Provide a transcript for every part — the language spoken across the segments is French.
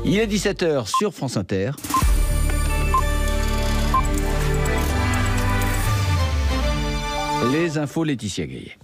Il est 17h sur France Inter. Les infos, Laetitia Gaillet.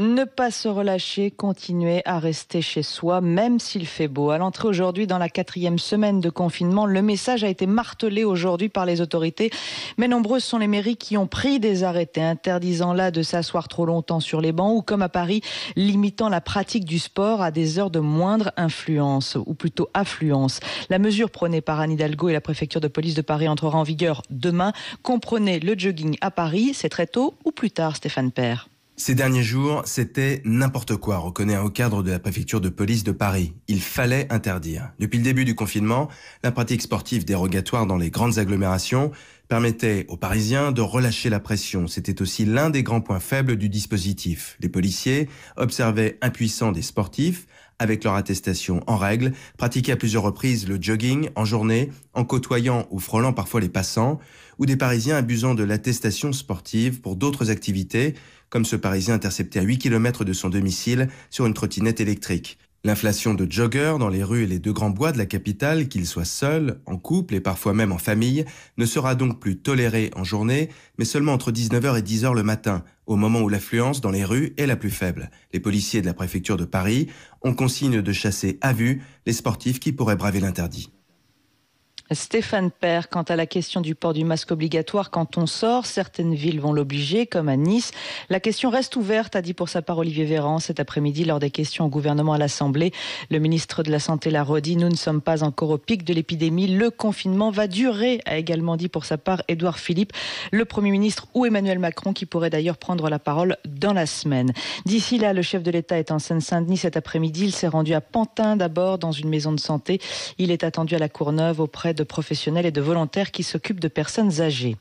Ne pas se relâcher, continuer à rester chez soi, même s'il fait beau. À l'entrée aujourd'hui dans la 4e semaine de confinement, le message a été martelé aujourd'hui par les autorités. Mais nombreuses sont les mairies qui ont pris des arrêtés, interdisant là de s'asseoir trop longtemps sur les bancs ou, comme à Paris, limitant la pratique du sport à des heures de moindre influence, ou plutôt affluence. La mesure prônée par Anne Hidalgo et la préfecture de police de Paris entrera en vigueur demain. Comprenez le jogging à Paris, c'est très tôt ou plus tard, Stéphane Père? Ces derniers jours, c'était n'importe quoi, reconnaît un haut cadre de la préfecture de police de Paris. Il fallait interdire. Depuis le début du confinement, la pratique sportive dérogatoire dans les grandes agglomérations permettait aux Parisiens de relâcher la pression. C'était aussi l'un des grands points faibles du dispositif. Les policiers observaient impuissants des sportifs, avec leur attestation en règle, pratiquaient à plusieurs reprises le jogging en journée, en côtoyant ou frôlant parfois les passants, ou des Parisiens abusant de l'attestation sportive pour d'autres activités, comme ce Parisien intercepté à 8 km de son domicile sur une trottinette électrique. L'inflation de joggeurs dans les rues et les deux grands bois de la capitale, qu'ils soient seuls, en couple et parfois même en famille, ne sera donc plus tolérée en journée, mais seulement entre 19h et 10h le matin, au moment où l'affluence dans les rues est la plus faible. Les policiers de la préfecture de Paris ont consigne de chasser à vue les sportifs qui pourraient braver l'interdit. Stéphane Père, quant à la question du port du masque obligatoire quand on sort, certaines villes vont l'obliger, comme à Nice. La question reste ouverte, a dit pour sa part Olivier Véran cet après-midi lors des questions au gouvernement à l'Assemblée. Le ministre de la Santé l'a redit, nous ne sommes pas encore au pic de l'épidémie. Le confinement va durer, a également dit pour sa part Édouard Philippe, le Premier ministre ou Emmanuel Macron, qui pourrait d'ailleurs prendre la parole dans la semaine. D'ici là, le chef de l'État est en Seine-Saint-Denis cet après-midi. Il s'est rendu à Pantin d'abord dans une maison de santé. Il est attendu à la Courneuve auprès de professionnels et de volontaires qui s'occupent de personnes âgées.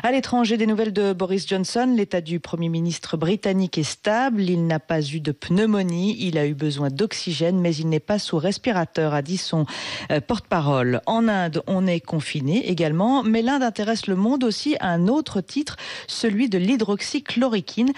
À l'étranger, des nouvelles de Boris Johnson. L'état du Premier ministre britannique est stable. Il n'a pas eu de pneumonie. Il a eu besoin d'oxygène, mais il n'est pas sous respirateur, a dit son porte-parole. En Inde, on est confiné également, mais l'Inde intéresse le monde aussi à un autre titre, celui de l'hydroxychloroquine,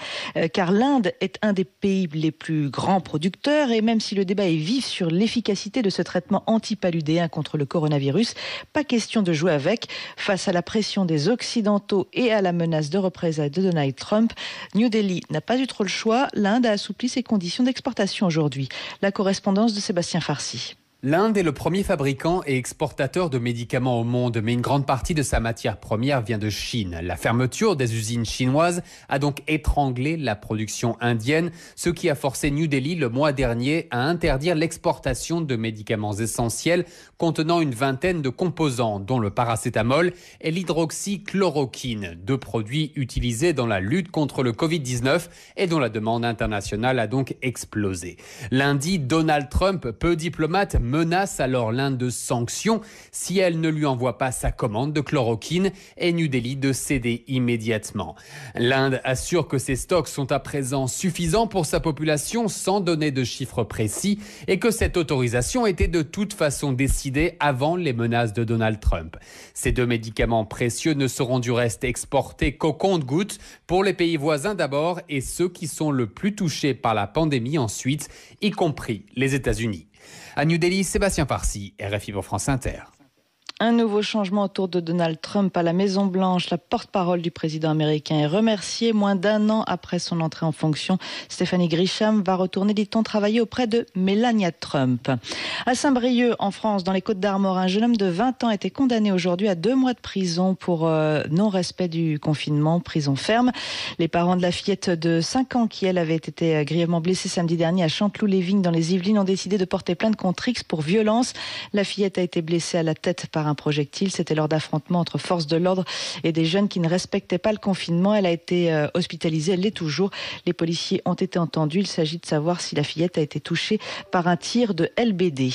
car l'Inde est un des pays les plus grands producteurs, et même si le débat est vif sur l'efficacité de ce traitement antipaludéen contre le coronavirus, pas question de jouer avec. Face à la pression des Occidentaux et à la menace de représailles de Donald Trump, New Delhi n'a pas eu trop le choix. L'Inde a assoupli ses conditions d'exportation aujourd'hui. La correspondance de Sébastien Farcy. L'Inde est le premier fabricant et exportateur de médicaments au monde, mais une grande partie de sa matière première vient de Chine. La fermeture des usines chinoises a donc étranglé la production indienne, ce qui a forcé New Delhi le mois dernier à interdire l'exportation de médicaments essentiels contenant une vingtaine de composants, dont le paracétamol et l'hydroxychloroquine, deux produits utilisés dans la lutte contre le Covid-19 et dont la demande internationale a donc explosé. Lundi, Donald Trump, peu diplomate, menace alors l'Inde de sanctions si elle ne lui envoie pas sa commande de chloroquine et New Delhi de céder immédiatement. L'Inde assure que ses stocks sont à présent suffisants pour sa population sans donner de chiffres précis et que cette autorisation était de toute façon décidée avant les menaces de Donald Trump. Ces deux médicaments précieux ne seront du reste exportés qu'au compte-gouttes pour les pays voisins d'abord et ceux qui sont le plus touchés par la pandémie ensuite, y compris les États-Unis. À New Delhi, Sébastien Farcy, RFI pour France Inter. Un nouveau changement autour de Donald Trump à la Maison-Blanche. La porte-parole du président américain est remerciée. Moins d'un an après son entrée en fonction, Stéphanie Grisham va retourner, dit-on, travailler auprès de Melania Trump. À Saint-Brieuc, en France, dans les Côtes-d'Armor, un jeune homme de 20 ans a été condamné aujourd'hui à 2 mois de prison pour non-respect du confinement, prison ferme. Les parents de la fillette de 5 ans, qui elle avait été grièvement blessée samedi dernier à Chanteloup-les-Vignes dans les Yvelines, ont décidé de porter plainte contre X pour violence. La fillette a été blessée à la tête par un projectile. C'était lors d'affrontements entre forces de l'ordre et des jeunes qui ne respectaient pas le confinement. Elle a été hospitalisée, elle l'est toujours. Les policiers ont été entendus. Il s'agit de savoir si la fillette a été touchée par un tir de LBD.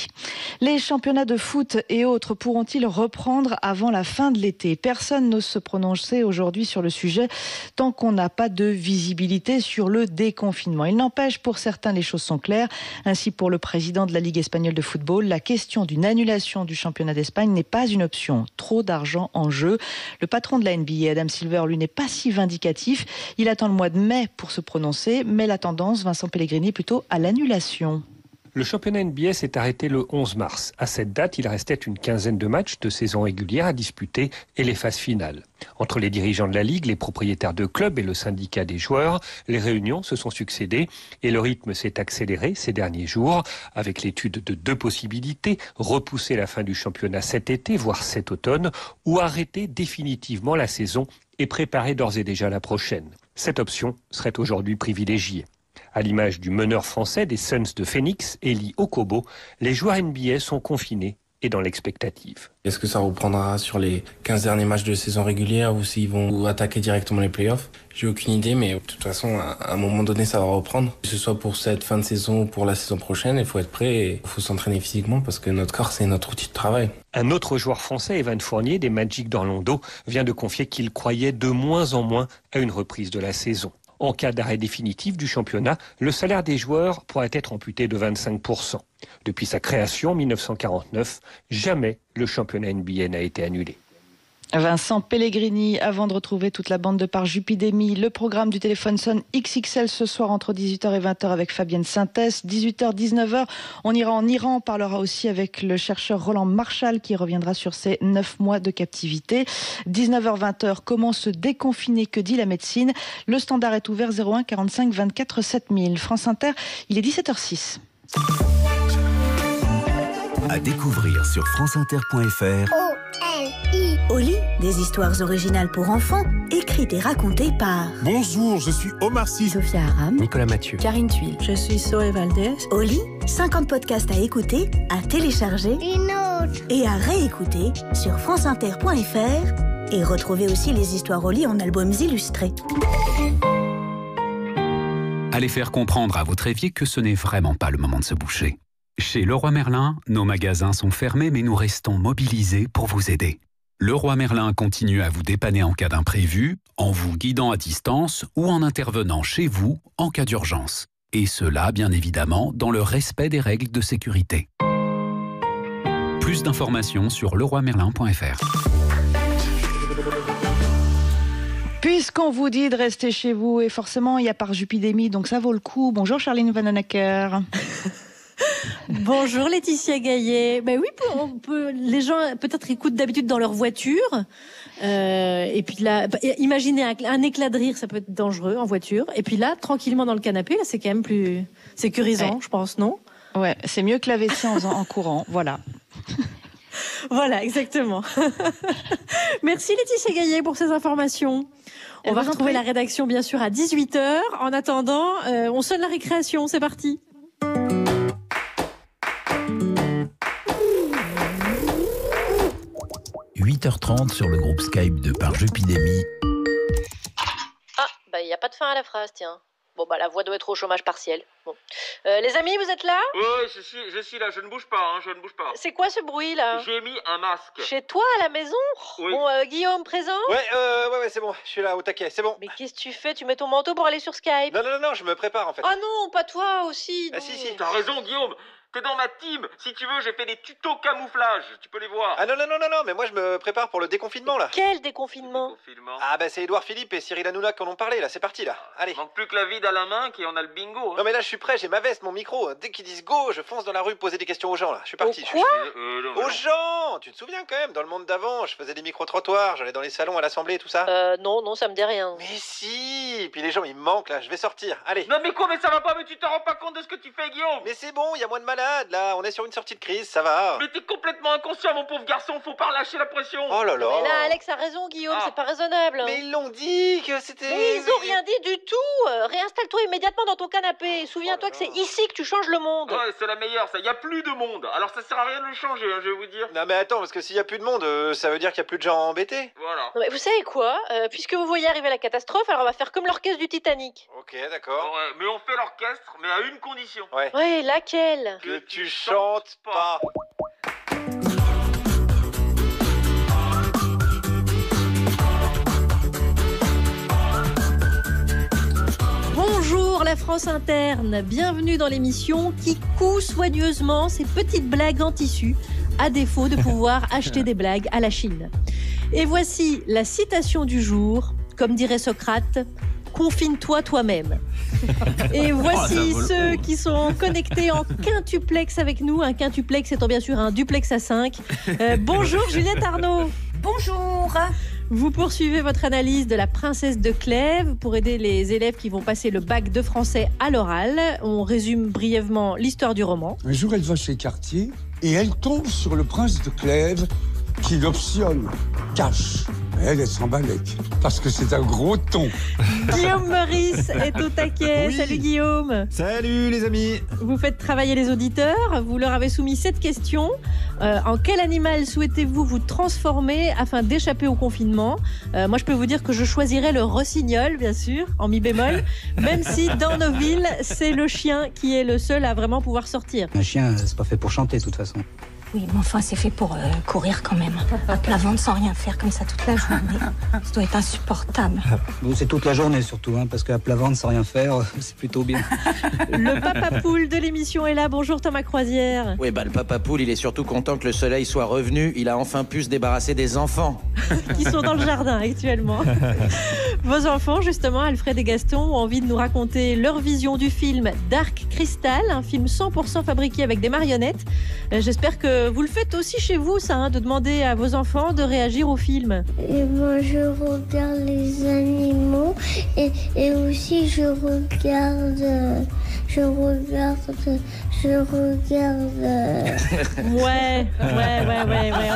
Les championnats de foot et autres pourront-ils reprendre avant la fin de l'été? Personne n'ose se prononcer aujourd'hui sur le sujet tant qu'on n'a pas de visibilité sur le déconfinement. Il n'empêche, pour certains, les choses sont claires. Ainsi, pour le président de la Ligue espagnole de football, la question d'une annulation du championnat d'Espagne n'est pas une option. Trop d'argent en jeu. Le patron de la NBA, Adam Silver, lui, n'est pas si vindicatif. Il attend le mois de mai pour se prononcer, mais la tendance, Vincent Pellegrini, est plutôt à l'annulation. Le championnat NBA s'est arrêté le 11 mars. À cette date, il restait une quinzaine de matchs de saison régulière à disputer et les phases finales. Entre les dirigeants de la Ligue, les propriétaires de clubs et le syndicat des joueurs, les réunions se sont succédées et le rythme s'est accéléré ces derniers jours avec l'étude de 2 possibilités, repousser la fin du championnat cet été, voire cet automne, ou arrêter définitivement la saison et préparer d'ores et déjà la prochaine. Cette option serait aujourd'hui privilégiée. À l'image du meneur français des Suns de Phoenix, Eli Okobo, les joueurs NBA sont confinés et dans l'expectative. Est-ce que ça reprendra sur les 15 derniers matchs de saison régulière ou s'ils vont attaquer directement les playoffs? J'ai aucune idée, mais de toute façon, à un moment donné, ça va reprendre. Que ce soit pour cette fin de saison ou pour la saison prochaine, il faut être prêt et il faut s'entraîner physiquement parce que notre corps, c'est notre outil de travail. Un autre joueur français, Evan Fournier, des Magic d'Orlando, vient de confier qu'il croyait de moins en moins à une reprise de la saison. En cas d'arrêt définitif du championnat, le salaire des joueurs pourrait être amputé de 25%. Depuis sa création en 1949, jamais le championnat NBA n'a été annulé. Vincent Pellegrini, avant de retrouver toute la bande de par Jupidémie, le programme du téléphone sonne XXL ce soir entre 18h et 20h avec Fabienne Synthès. 18h, 19h, on ira en Iran, on parlera aussi avec le chercheur Roland Marchal qui reviendra sur ses 9 mois de captivité. 19h, 20h, comment se déconfiner, que dit la médecine? Le standard est ouvert 01 45 24 7000. France Inter, il est 17h06. À découvrir sur franceinter.fr. Oli, des histoires originales pour enfants, écrites et racontées par... Bonjour, je suis Omar Sy, Sophia Aram, Nicolas Mathieu, Karine Thuil. Je suis Zoé Valdez. Oli, 50 podcasts à écouter, à télécharger et à réécouter sur franceinter.fr et retrouvez aussi les histoires Oli en albums illustrés. Allez faire comprendre à votre évier que ce n'est vraiment pas le moment de se boucher. Chez Leroy Merlin, nos magasins sont fermés mais nous restons mobilisés pour vous aider. Leroy Merlin continue à vous dépanner en cas d'imprévu, en vous guidant à distance ou en intervenant chez vous en cas d'urgence. Et cela, bien évidemment, dans le respect des règles de sécurité. Plus d'informations sur leroymerlin.fr. Puisqu'on vous dit de rester chez vous, et forcément il y a par Jupidémie, donc ça vaut le coup. Bonjour Charline Vanhoenacker. Bonjour Laetitia Gaillet. Ben oui, les gens peut-être écoutent d'habitude dans leur voiture. Et puis là, imaginez un éclat de rire, ça peut être dangereux en voiture. Et puis là, tranquillement dans le canapé, là, c'est quand même plus sécurisant, je pense, non? Ouais, c'est mieux que la WC en courant, voilà. Voilà, exactement. Merci Laetitia Gaillet pour ces informations. On va retrouver la rédaction bien sûr à 18h. En attendant, on sonne la récréation, c'est parti. – 8h30 sur le groupe Skype de Par Jupidémie. Ah, il n'y a pas de fin à la phrase, tiens. Bon, la voix doit être au chômage partiel. Bon. Les amis, vous êtes là? Oui, je suis là, je ne bouge pas, je ne bouge pas. C'est quoi ce bruit, là? J'ai mis un masque. Chez toi, à la maison? Oui. Bon, Guillaume, présent? Ouais, c'est bon, je suis là, au taquet, c'est bon. Mais qu'est-ce que tu fais? Tu mets ton manteau pour aller sur Skype? Non, je me prépare, en fait. Ah non, pas toi aussi. Ah si. T'as raison, Guillaume. T'es dans ma team. Si tu veux, j'ai fait des tutos camouflage. Tu peux les voir. Ah non, mais moi je me prépare pour le déconfinement là. Quel déconfinement? Ah c'est Édouard Philippe et Cyril Hanouna qui en ont parlé là, c'est parti là. Allez. Manque plus que la vide à la main et on a le bingo. Hein. Non mais là je suis prêt, j'ai ma veste, mon micro. Dès qu'ils disent go, je fonce dans la rue poser des questions aux gens là. Je suis parti. Quoi? Aux gens. Tu te souviens quand même, dans le monde d'avant, je faisais des micro-trottoirs, j'allais dans les salons à l'Assemblée et tout ça. Non, ça me dit rien. Mais si. Et puis les gens ils me manquent là, je vais sortir. Allez. Non mais quoi, mais ça va pas, mais tu te rends pas compte de ce que tu fais, Guillaume. Mais c'est bon, il y a moins de malades là, on est sur une sortie de crise, ça va. Mais t'es complètement inconscient, mon pauvre garçon, faut pas relâcher la pression. Oh là là. Mais là, Alex a raison, Guillaume, c'est pas raisonnable. Mais ils l'ont dit que c'était... Mais ils ont rien dit du tout. Réinstalle-toi immédiatement dans ton canapé. Souviens-toi que c'est ici que tu changes le monde. Ouais, c'est la meilleure, ça. Y a plus de monde. Alors ça sert à rien de le changer, je vais vous dire. Non mais attends, parce que s'il y a plus de monde, ça veut dire qu'il y a plus de gens embêtés. Voilà. Non, mais vous savez quoi? Puisque vous voyez arriver la catastrophe, alors on va faire comme l'orchestre du Titanic. Ok, d'accord. Ouais, mais on fait l'orchestre, mais à une condition. Ouais, laquelle? Que tu chantes pas. Bonjour la France interne, bienvenue dans l'émission qui coud soigneusement ces petites blagues en tissu, à défaut de pouvoir acheter des blagues à la Chine. Et voici la citation du jour, comme dirait Socrate, confine-toi toi-même. Et voici ceux qui sont connectés en quintuplex avec nous. Un quintuplex étant bien sûr un duplex à 5. Bonjour Juliette Arnaud. Bonjour. Vous poursuivez votre analyse de la princesse de Clèves pour aider les élèves qui vont passer le bac de français à l'oral. On résume brièvement l'histoire du roman. Un jour, elle va chez Cartier et elle tombe sur le prince de Clèves qui l'optionne cash. Elle s'en balèque parce que c'est un gros ton. Guillaume Meurice est au taquet. Oui. Salut Guillaume. Salut les amis. Vous faites travailler les auditeurs. Vous leur avez soumis cette question. En quel animal souhaitez-vous vous transformer afin d'échapper au confinement ? Moi, je peux vous dire que je choisirais le rossignol, bien sûr, en mi bémol, même si dans nos villes, c'est le chien qui est le seul à vraiment pouvoir sortir. Un chien, c'est pas fait pour chanter, de toute façon. Oui, mais enfin, c'est fait pour courir quand même. À plat ventre sans rien faire comme ça toute la journée. Ça doit être insupportable. Bon, c'est toute la journée surtout, parce qu'à plat ventre sans rien faire, c'est plutôt bien. Le papa poule de l'émission est là. Bonjour Thomas Croisière. Oui, le papa poule, il est surtout content que le soleil soit revenu. Il a enfin pu se débarrasser des enfants. Qui sont dans le jardin actuellement. Vos enfants, justement, Alfred et Gaston, ont envie de nous raconter leur vision du film Dark Crystal, un film 100% fabriqué avec des marionnettes. J'espère que vous le faites aussi chez vous, ça, de demander à vos enfants de réagir au film. Et moi, je regarde les animaux et aussi je regarde. Ouais. On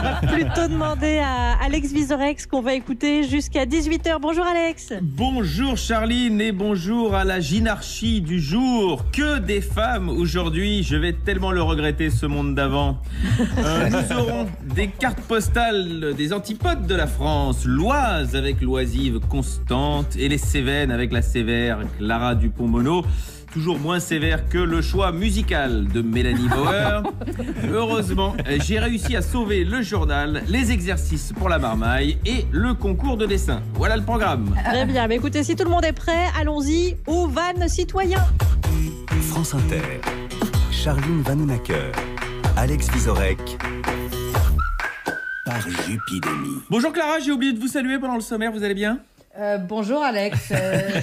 va plutôt demander à Alex Vizorek qu'on va écouter jusqu'à 18h. Bonjour Alex. Bonjour Charline et bonjour à la ginarchie du jour. Que des femmes aujourd'hui, je vais tellement le regretter ce monde d'avant. Nous aurons des cartes postales des antipodes de la France. L'Oise avec l'oisive Constante et les Cévennes avec la sévère Clara Dupont-Mono. Toujours moins sévère que le choix musical de Mélanie Bauer. Heureusement, j'ai réussi à sauver le journal, les exercices pour la marmaille et le concours de dessin. Voilà le programme. Très bien, mais écoutez, si tout le monde est prêt, allons-y au van citoyen. France Inter, Charline Vanhoenacker, Alex Vizorek, par Jupidémie. Bonjour Clara, j'ai oublié de vous saluer pendant le sommaire, vous allez bien ? Bonjour Alex,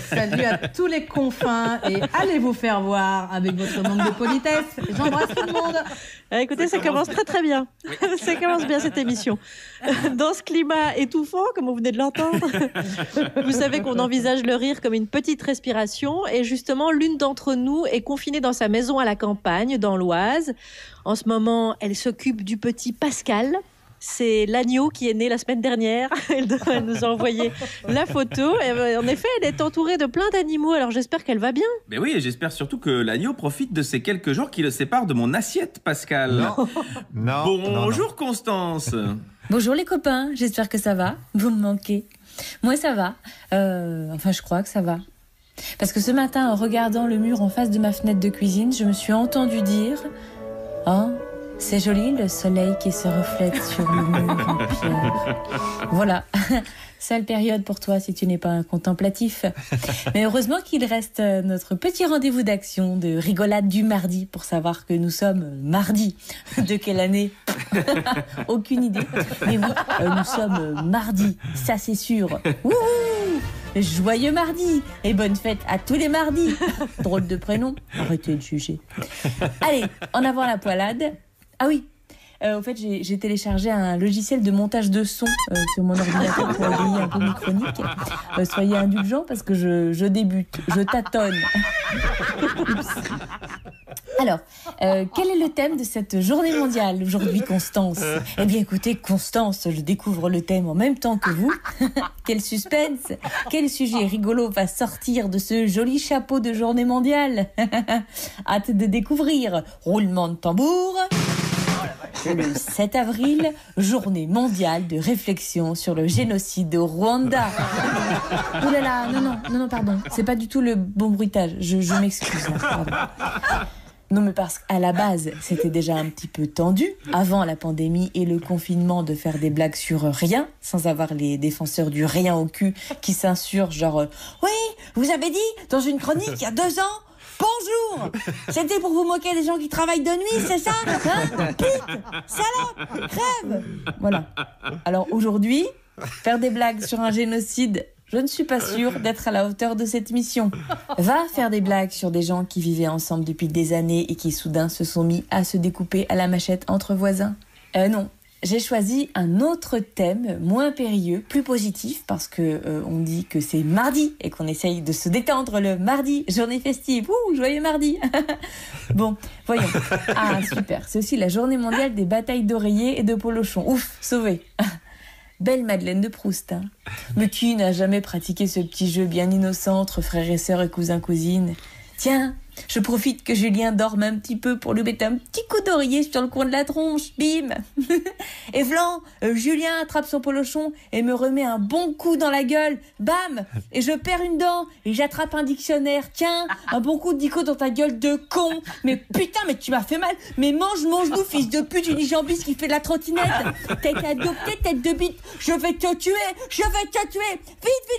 salut à tous les confins et allez vous faire voir avec votre manque de politesse. J'embrasse tout le monde. Écoutez, ça commence très bien. Oui. Ça commence bien cette émission. Dans ce climat étouffant, comme vous venez de l'entendre, vous savez qu'on envisage le rire comme une petite respiration et justement, l'une d'entre nous est confinée dans sa maison à la campagne, dans l'Oise. En ce moment, elle s'occupe du petit Pascal. C'est l'agneau qui est né la semaine dernière. Elle devrait nous envoyer la photo. Et en effet, elle est entourée de plein d'animaux. Alors j'espère qu'elle va bien. Mais oui, et j'espère surtout que l'agneau profite de ces quelques jours qui le séparent de mon assiette, Pascal. Bonjour Constance. Bonjour les copains, j'espère que ça va. Vous me manquez. Moi ça va. Enfin je crois que ça va. Parce que ce matin, en regardant le mur en face de ma fenêtre de cuisine, je me suis entendue dire « Oh, c'est joli le soleil qui se reflète sur le mur en pierre. » Voilà, sale période pour toi si tu n'es pas un contemplatif. Mais heureusement qu'il reste notre petit rendez-vous d'action de rigolade du mardi pour savoir que nous sommes mardi. De quelle année ? Aucune idée. Mais oui, nous sommes mardi, ça c'est sûr. Wouhou ! Joyeux mardi et bonne fête à tous les mardis. Drôle de prénom, arrêtez de juger. Allez, en avant la poilade. Ah oui, au fait j'ai téléchargé un logiciel de montage de son sur mon ordinateur pour égayer un peu mes chroniques. Soyez indulgents parce que je débute, je tâtonne. Alors, quel est le thème de cette journée mondiale aujourd'hui, Constance ? Eh bien, écoutez, Constance, je découvre le thème en même temps que vous. Quel suspense ! Quel sujet rigolo va sortir de ce joli chapeau de journée mondiale ? Hâte de découvrir. Roulement de tambour. Le 7 avril, journée mondiale de réflexion sur le génocide au Rwanda. Oh là là, non, pardon. C'est pas du tout le bon bruitage. Je m'excuse. Pardon. Non, mais parce qu'à la base, c'était déjà un petit peu tendu, avant la pandémie et le confinement, de faire des blagues sur rien, sans avoir les défenseurs du rien au cul qui s'insurgent, genre « Oui, vous avez dit, dans une chronique, il y a 2 ans, bonjour, c'était pour vous moquer des gens qui travaillent de nuit, c'est ça ? Hein ? Pute, salope, crève !» Voilà. Alors aujourd'hui, faire des blagues sur un génocide, je ne suis pas sûre d'être à la hauteur de cette mission. Va faire des blagues sur des gens qui vivaient ensemble depuis des années et qui soudain se sont mis à se découper à la machette entre voisins. Non. J'ai choisi un autre thème, moins périlleux, plus positif, parce que on dit que c'est mardi et qu'on essaye de se détendre le mardi, journée festive. Ouh, joyeux mardi. Bon, voyons. Ah, super. C'est aussi la journée mondiale des batailles d'oreillers et de polochons. Ouf, sauvé. Belle Madeleine de Proust, hein. Mais qui n'a jamais pratiqué ce petit jeu bien innocent entre frères et sœurs et cousins-cousines? Tiens, je profite que Julien dorme un petit peu pour lui mettre un petit coup d'oreiller sur le coin de la tronche, bim. Et vlan, Julien attrape son polochon et me remet un bon coup dans la gueule, bam. Et je perds une dent et j'attrape un dictionnaire, tiens, un bon coup de dico dans ta gueule de con. Mais putain, mais tu m'as fait mal. Mais mange-nous, fils de pute, unijambiste qui fait de la trottinette. T'as été adopté, tête de bite. Je vais te tuer. Vite,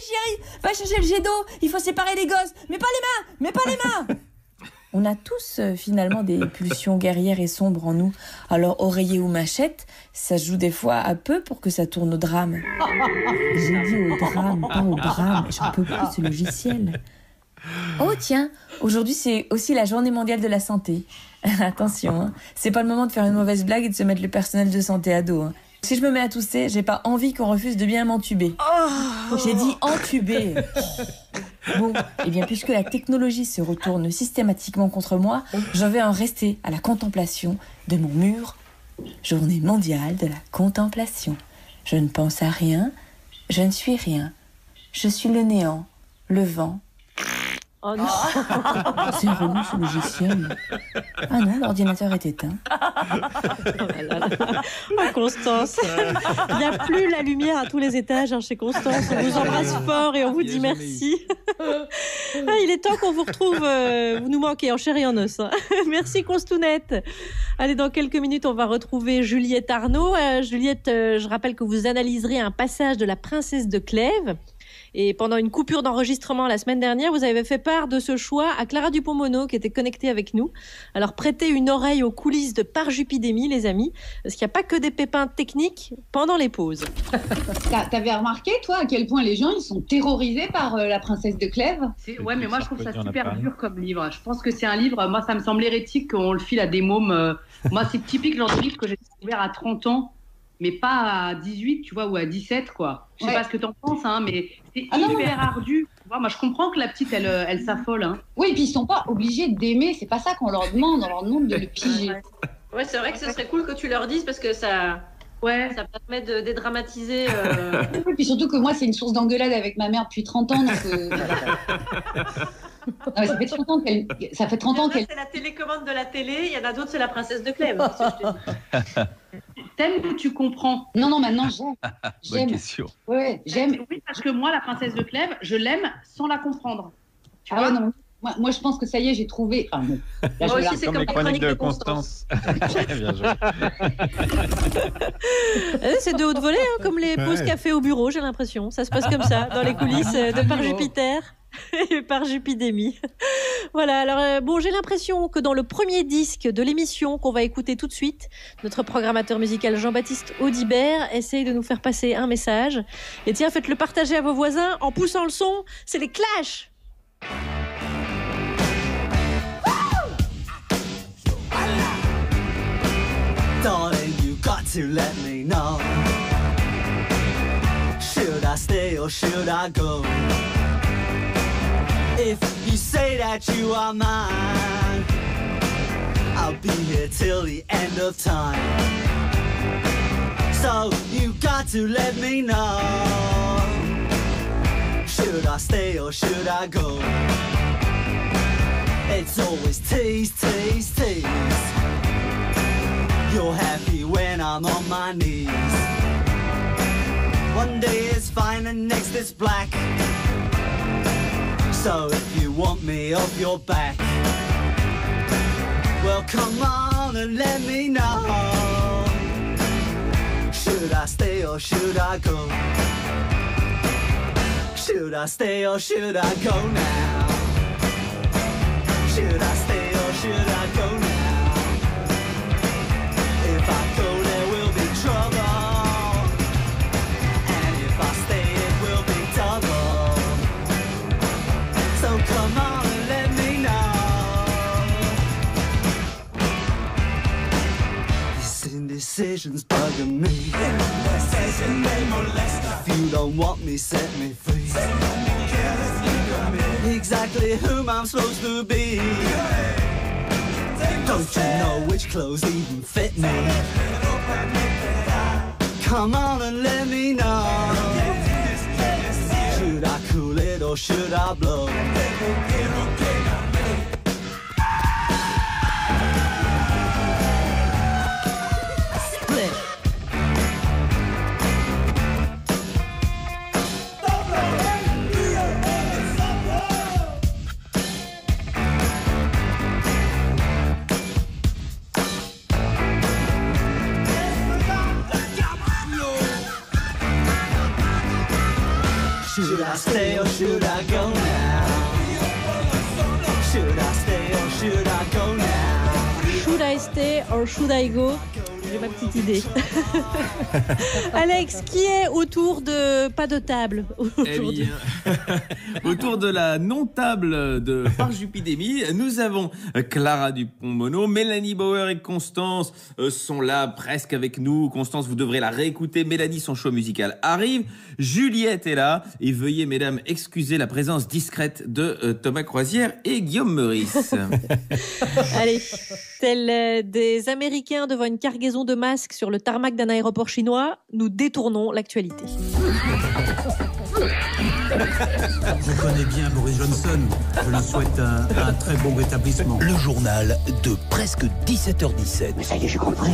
chérie, va chercher le jet d'eau. Il faut séparer les gosses. Mais pas les mains. On a tous finalement des pulsions guerrières et sombres en nous. Alors oreiller ou machette, ça se joue des fois à peu pour que ça tourne au drame. J'ai dit au drame, pas au drame. J'en peux plus ce logiciel. Oh tiens, aujourd'hui c'est aussi la journée mondiale de la santé. Attention, hein, c'est pas le moment de faire une mauvaise blague et de se mettre le personnel de santé à dos. Hein. Si je me mets à tousser, j'ai pas envie qu'on refuse de bien m'entuber. J'ai dit entuber. Bon, et bien puisque la technologie se retourne systématiquement contre moi, je vais en rester à la contemplation de mon mur. Journée mondiale de la contemplation. Je ne pense à rien, je ne suis rien. Je suis le néant, le vent. Oh non. C'est relou ce logiciel. Ah non, l'ordinateur est éteint. Oh, Constance. Il n'y a plus la lumière à tous les étages chez Constance. On vous embrasse fort et on vous dit merci. Il est temps qu'on vous retrouve. Vous nous manquez en chair et en os. Merci Constounette. Allez, dans quelques minutes, on va retrouver Juliette Arnaud. Juliette, je rappelle que vous analyserez un passage de La Princesse de Clèves. Et pendant une coupure d'enregistrement la semaine dernière, vous avez fait part de ce choix à Clara Dupont-Mono qui était connectée avec nous. Alors prêtez une oreille aux coulisses de Parjupidémie, les amis, parce qu'il n'y a pas que des pépins techniques pendant les pauses. T'avais remarqué, toi, à quel point les gens ils sont terrorisés par La Princesse de Clèves? Ouais, mais moi je trouve ça super dur comme livre. Je pense que c'est un livre, moi ça me semble hérétique qu'on le file à des mômes. Moi c'est typique le genre de livre que j'ai découvert à 30 ans. Mais pas à 18, tu vois, ou à 17, quoi. Je sais pas ce que t'en penses, hein, mais c'est hyper ardu. Tu vois, moi, je comprends que la petite, elle s'affole. Hein. Oui, et puis ils sont pas obligés d'aimer. C'est pas ça qu'on leur demande. On leur demande de le piger. Ouais, c'est vrai que ce serait cool que tu leur dises parce que ça permet de dédramatiser. Oui, puis surtout que moi, c'est une source d'engueulade avec ma mère depuis 30 ans. Donc, non, ça fait 30 ans qu'elle. C'est la télécommande de la télé. Il y en a d'autres, c'est La Princesse de Clèves. T'aimes ou tu comprends? Non, maintenant j'aime. Bonne question. Ouais, j'aime. Oui, parce que moi, La Princesse de Clèves, je l'aime sans la comprendre. Tu vois non. Moi, je pense que ça y est, j'ai trouvé. Enfin, bon. Là, moi aussi, c'est comme les chroniques de Constance. Bien joué. C'est de haute volée, hein, comme les pauses café au bureau, j'ai l'impression. Ça se passe comme ça, dans les coulisses de Parjupiter et Parjupidémie. Voilà, alors bon, j'ai l'impression que dans le premier disque de l'émission qu'on va écouter tout de suite, notre programmateur musical Jean-Baptiste Audibert essaye de nous faire passer un message. Et tiens, faites-le partager à vos voisins en poussant le son, c'est les Clash. Darling, you got to let me know. Should I stay or should I go? If you say that you are mine, I'll be here till the end of time. So you got to let me know. Should I stay or should I go? It's always tease, tease, tease. You're happy when I'm on my knees. One day it's fine and next it's black. So if you want me off your back, well come on and let me know. Should I stay or should I go? Should I stay or should I go now? Should I stay or should I go now? If I go there will be trouble, and if I stay it will be double. indecision's bugging me. Indecision may molest us. If you don't want me, set me free. Set me carelessly. Exactly whom I'm supposed to be. Don't you know which clothes even fit me? Come on and let me know. Should I cool it or should I blow? Should I stay or should I go now? Should I stay or should I go now? Should I stay or should I go? J'ai ma petite idée. Alex, qui est autour de pas de table aujourd'hui? Eh bien, autour de la non-table de Parjupidémie, nous avons Clara Dupont-Mono, Mélanie Bauer et Constance sont là presque avec nous. Constance, vous devrez la réécouter. Mélanie, son choix musical arrive. Juliette est là. Et veuillez, mesdames, excuser la présence discrète de Thomas Croisière et Guillaume Meurice. Allez, tels des Américains devant une cargaison de masques sur le tarmac d'un aéroport chinois, nous détournons l'actualité. Je connais bien Boris Johnson. Je lui souhaite un très bon rétablissement. Le journal de presque 17h17. Mais ça y est, j'ai compris.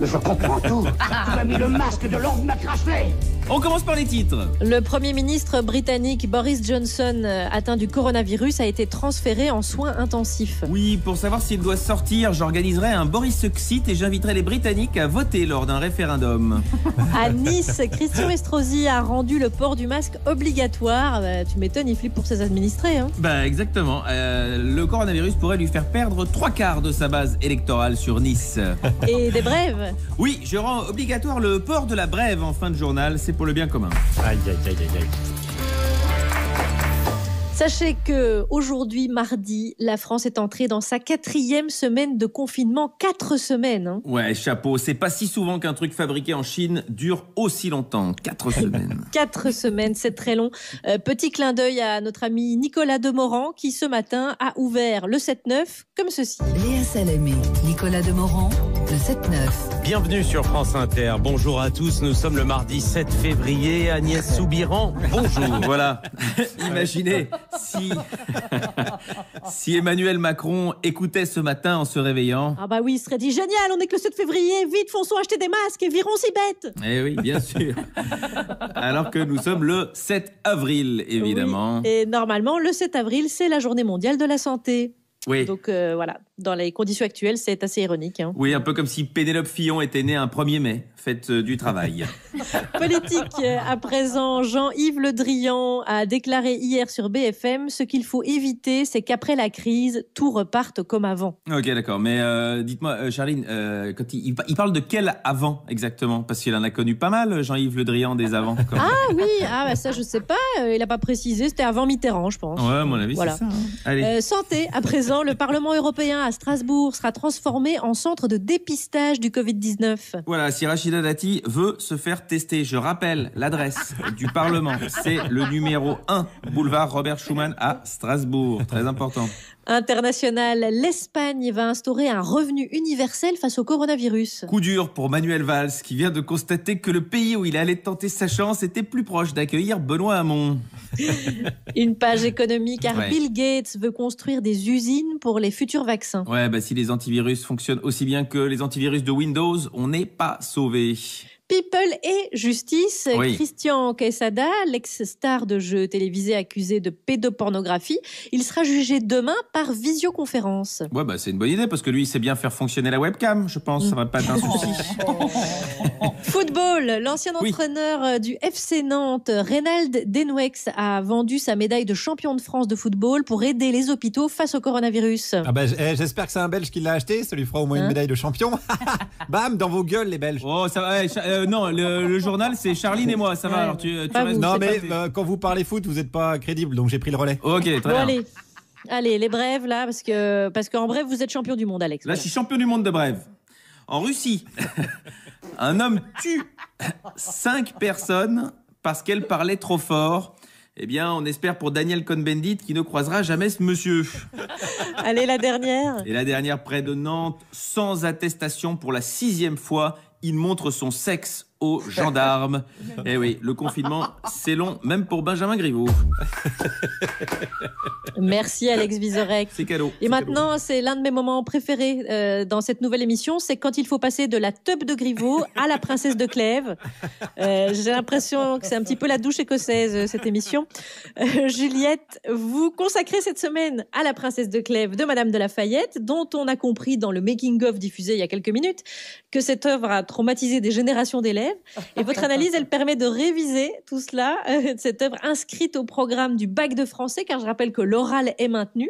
Mais je comprends tout. Tu as mis le masque de l'ordre m'a craché. On commence par les titres. Le Premier ministre britannique Boris Johnson, atteint du coronavirus, a été transféré en soins intensifs. Oui, pour savoir s'il doit sortir, j'organiserai un Boris-Suxit et j'inviterai les Britanniques à voter lors d'un référendum. À Nice, Christian Estrosi a rendu le port du masque obligatoire. Tu m'étonnes, il flippe pour ses administrés. Hein. Bah exactement. Le coronavirus pourrait lui faire perdre 3/4 de sa base électorale sur Nice. Et des brèves. Oui, je rends obligatoire le port de la brève en fin de journal. C'est pour le bien commun. Aïe, aïe, aïe, aïe, aïe. Sachez que aujourd'hui, mardi, la France est entrée dans sa 4e semaine de confinement. 4 semaines. Hein. Ouais, chapeau. C'est pas si souvent qu'un truc fabriqué en Chine dure aussi longtemps. 4 semaines. 4 semaines, c'est très long. Petit clin d'œil à notre ami Nicolas Demorand qui, ce matin, a ouvert le 7-9 comme ceci. Léa Salamé, Nicolas Demorand, le 7-9. Bienvenue sur France Inter. Bonjour à tous. Nous sommes le mardi 7 février. Agnès Soubiran, bonjour. Voilà. Imaginez si Emmanuel Macron écoutait ce matin en se réveillant. Ah bah oui, il serait dit génial, on est que le 7 février, vite, fonçons acheter des masques et virons si bêtes. Eh oui, bien sûr. Alors que nous sommes le 7 avril, évidemment. Oui, et normalement, le 7 avril, c'est la journée mondiale de la santé. Oui. Donc voilà, dans les conditions actuelles, c'est assez ironique. Hein. Oui, un peu comme si Pénélope Fillon était née un 1er mai, fête du travail. Politique, à présent, Jean-Yves Le Drian a déclaré hier sur BFM, ce qu'il faut éviter, c'est qu'après la crise, tout reparte comme avant. Ok, d'accord, mais dites-moi, Charline, quand il parle de quel avant exactement? Parce qu'il en a connu pas mal, Jean-Yves Le Drian, des avant. Ah oui, bah ça je sais pas, il n'a pas précisé, c'était avant Mitterrand, je pense. Ouais, à mon avis, voilà. C'est ça. Hein. Allez. Santé, à présent, le Parlement européen à Strasbourg sera transformé en centre de dépistage du Covid-19. Voilà, si Rachida Dati veut se faire tester, je rappelle l'adresse du Parlement. C'est le numéro 1, boulevard Robert Schuman à Strasbourg. Très important. International, l'Espagne va instaurer un revenu universel face au coronavirus. Coup dur pour Manuel Valls, qui vient de constater que le pays où il allait tenter sa chance était plus proche d'accueillir Benoît Hamon. Une page économique, car ouais. Bill Gates veut construire des usines pour les futurs vaccins. Ouais, bah si les antivirus fonctionnent aussi bien que les antivirus de Windows, on n'est pas sauvé. People et justice, oui. Christian Quesada, l'ex-star de jeux télévisés accusé de pédopornographie, il sera jugé demain par visioconférence. Ouais, bah c'est une bonne idée parce que lui, il sait bien faire fonctionner la webcam, je pense, ça va pas être un souci. Football, l'ancien entraîneur du FC Nantes, Reynald Denwex, a vendu sa médaille de champion de France de football pour aider les hôpitaux face au coronavirus. Ah bah, j'espère que c'est un Belge qui l'a acheté, ça lui fera au moins une médaille de champion. Bam, dans vos gueules les Belges. Oh, ça va, non, le journal c'est Charline et moi, ça va. Alors tu restes. Non mais quand vous parlez foot, vous n'êtes pas crédible, donc j'ai pris le relais. Ok, très bien. Allez, les brèves là, parce qu'en bref, vous êtes champion du monde, Alex. Là, je suis champion du monde de brève. En Russie, un homme tue 5 personnes parce qu'elle parlait trop fort. Eh bien, on espère pour Daniel Cohn-Bendit qui ne croisera jamais ce monsieur. Allez, la dernière. Et la dernière, près de Nantes, sans attestation pour la 6e fois, il montre son sexe aux gendarmes. Eh oui, le confinement, c'est long, même pour Benjamin Griveaux. Merci Alex Vizorek. C'est cadeau. Et maintenant, c'est l'un de mes moments préférés dans cette nouvelle émission, c'est quand il faut passer de la teub de Griveaux à la princesse de Clèves. J'ai l'impression que c'est un petit peu la douche écossaise, cette émission. Juliette, vous consacrez cette semaine à la princesse de Clèves de Madame de La Fayette, dont on a compris dans le making-of diffusé il y a quelques minutes que cette œuvre a traumatisé des générations d'élèves. Et votre analyse, elle permet de réviser tout cela, cette œuvre inscrite au programme du bac de français, car je rappelle que l'oral est maintenu,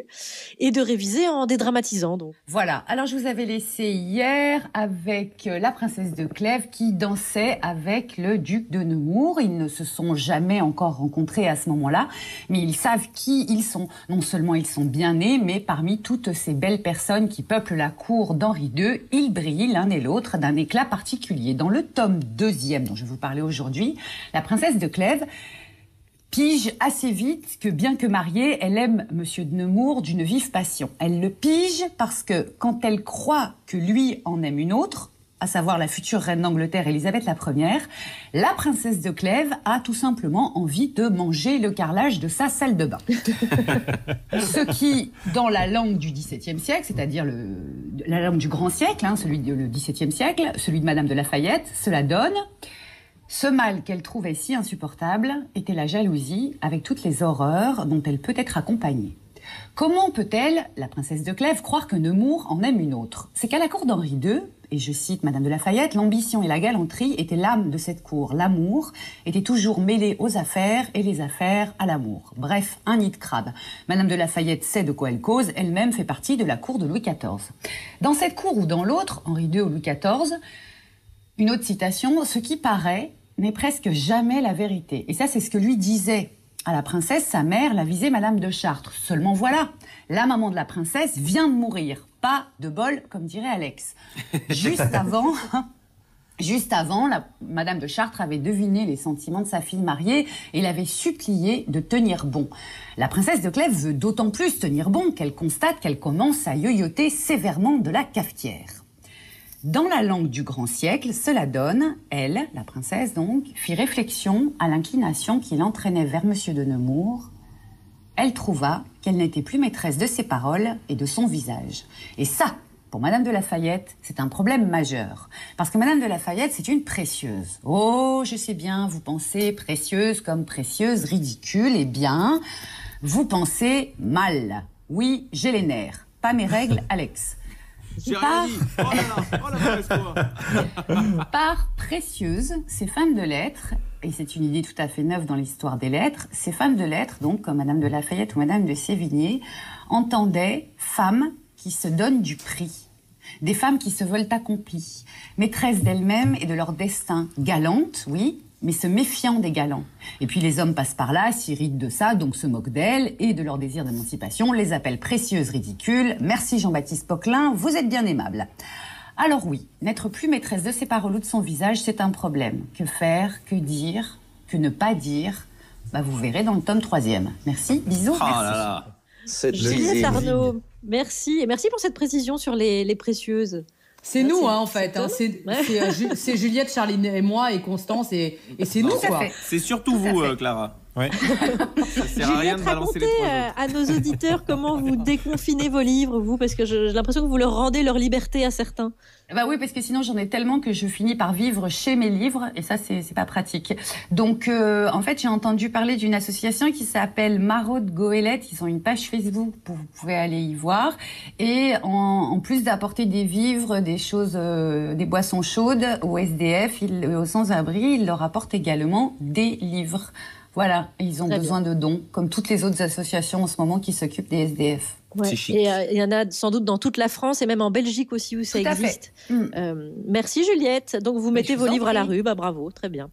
et de réviser en dédramatisant. Donc. Voilà, alors je vous avais laissé hier avec la princesse de Clèves qui dansait avec le duc de Nemours. Ils ne se sont jamais encore rencontrés à ce moment-là, mais ils savent qui ils sont. Non seulement ils sont bien nés, mais parmi toutes ces belles personnes qui peuplent la cour d'Henri II, ils brillent l'un et l'autre d'un éclat particulier. Dans le tome 2, dont je vais vous parler aujourd'hui, la princesse de Clèves pige assez vite que bien que mariée, elle aime Monsieur de Nemours d'une vive passion. Elle le pige parce que quand elle croit que lui en aime une autre, à savoir la future reine d'Angleterre Élisabeth Ier, la princesse de Clèves a tout simplement envie de manger le carrelage de sa salle de bain. Ce qui, dans la langue du XVIIe siècle, c'est-à-dire la langue du grand siècle, celui du XVIIe siècle, celui de Madame de La Fayette, cela donne... Ce mal qu'elle trouvait si insupportable était la jalousie avec toutes les horreurs dont elle peut être accompagnée. Comment peut-elle, la princesse de Clèves, croire que Nemours en aime une autre? C'est qu'à la cour d'Henri II, et je cite Madame de La Fayette, l'ambition et la galanterie étaient l'âme de cette cour. L'amour était toujours mêlé aux affaires et les affaires à l'amour. Bref, un nid de crabe. Madame de La Fayette sait de quoi elle cause, elle-même fait partie de la cour de Louis XIV. Dans cette cour ou dans l'autre, Henri II ou Louis XIV, une autre citation, ce qui paraît n'est presque jamais la vérité. Et ça, c'est ce que lui disait à la princesse, sa mère, la visée Madame de Chartres. Seulement voilà, la maman de la princesse vient de mourir. Pas de bol, comme dirait Alex. Juste avant, Madame de Chartres avait deviné les sentiments de sa fille mariée et l'avait supplié de tenir bon. La princesse de Clèves veut d'autant plus tenir bon qu'elle constate qu'elle commence à yoyoter sévèrement de la cafetière. Dans la langue du grand siècle, cela donne, elle, la princesse donc, fit réflexion à l'inclination qui l'entraînait vers Monsieur de Nemours. Elle trouva qu'elle n'était plus maîtresse de ses paroles et de son visage. Et ça, pour Madame de La Fayette, c'est un problème majeur. Parce que Madame de La Fayette, c'est une précieuse. Oh, je sais bien, vous pensez précieuse comme précieuse, ridicule. Eh bien, vous pensez mal. Oui, j'ai les nerfs. Pas mes règles, Alex. J'ai rien dit. Oh là là, par précieuse, ces femmes de lettres, et c'est une idée tout à fait neuve dans l'histoire des lettres, ces femmes de lettres, donc comme Madame de La Fayette ou Madame de Sévigné, entendaient femmes qui se donnent du prix, des femmes qui se veulent accomplies, maîtresses d'elles-mêmes et de leur destin, galantes, oui, mais se méfiant des galants. Et puis les hommes passent par là, s'irritent de ça, donc se moquent d'elles et de leur désir d'émancipation, les appellent précieuses, ridicules. Merci Jean-Baptiste Poquelin, vous êtes bien aimable. Alors oui, n'être plus maîtresse de ses paroles ou de son visage, c'est un problème. Que faire, que dire, que ne pas dire, vous verrez dans le tome 3e. Merci, bisous, merci. Là là. Juliette Arnaud, merci. Et merci pour cette précision sur les précieuses. C'est nous, en fait. C'est Juliette, Charline et moi, et Constance, et c'est nous, quoi. C'est surtout vous, Clara. Ouais. Ça sert à rien de balancer les trois autres. À nos auditeurs comment vous déconfinez vos livres, vous, parce que j'ai l'impression que vous leur rendez leur liberté à certains. Oui, parce que sinon j'en ai tellement que je finis par vivre chez mes livres, et ça c'est pas pratique. Donc en fait j'ai entendu parler d'une association qui s'appelle Maraude Goélette. Ils ont une page Facebook, vous pouvez aller y voir. Et en plus d'apporter des vivres, des choses, des boissons chaudes aux SDF, aux sans-abri, ils leur apportent également des livres. Voilà, et ils ont besoin de dons, comme toutes les autres associations en ce moment qui s'occupent des SDF. Ouais. C'est chic. Et il y en a sans doute dans toute la France et même en Belgique aussi où ça existe. Merci Juliette. Donc vous mettez vos livres à la rue, bravo, très bien.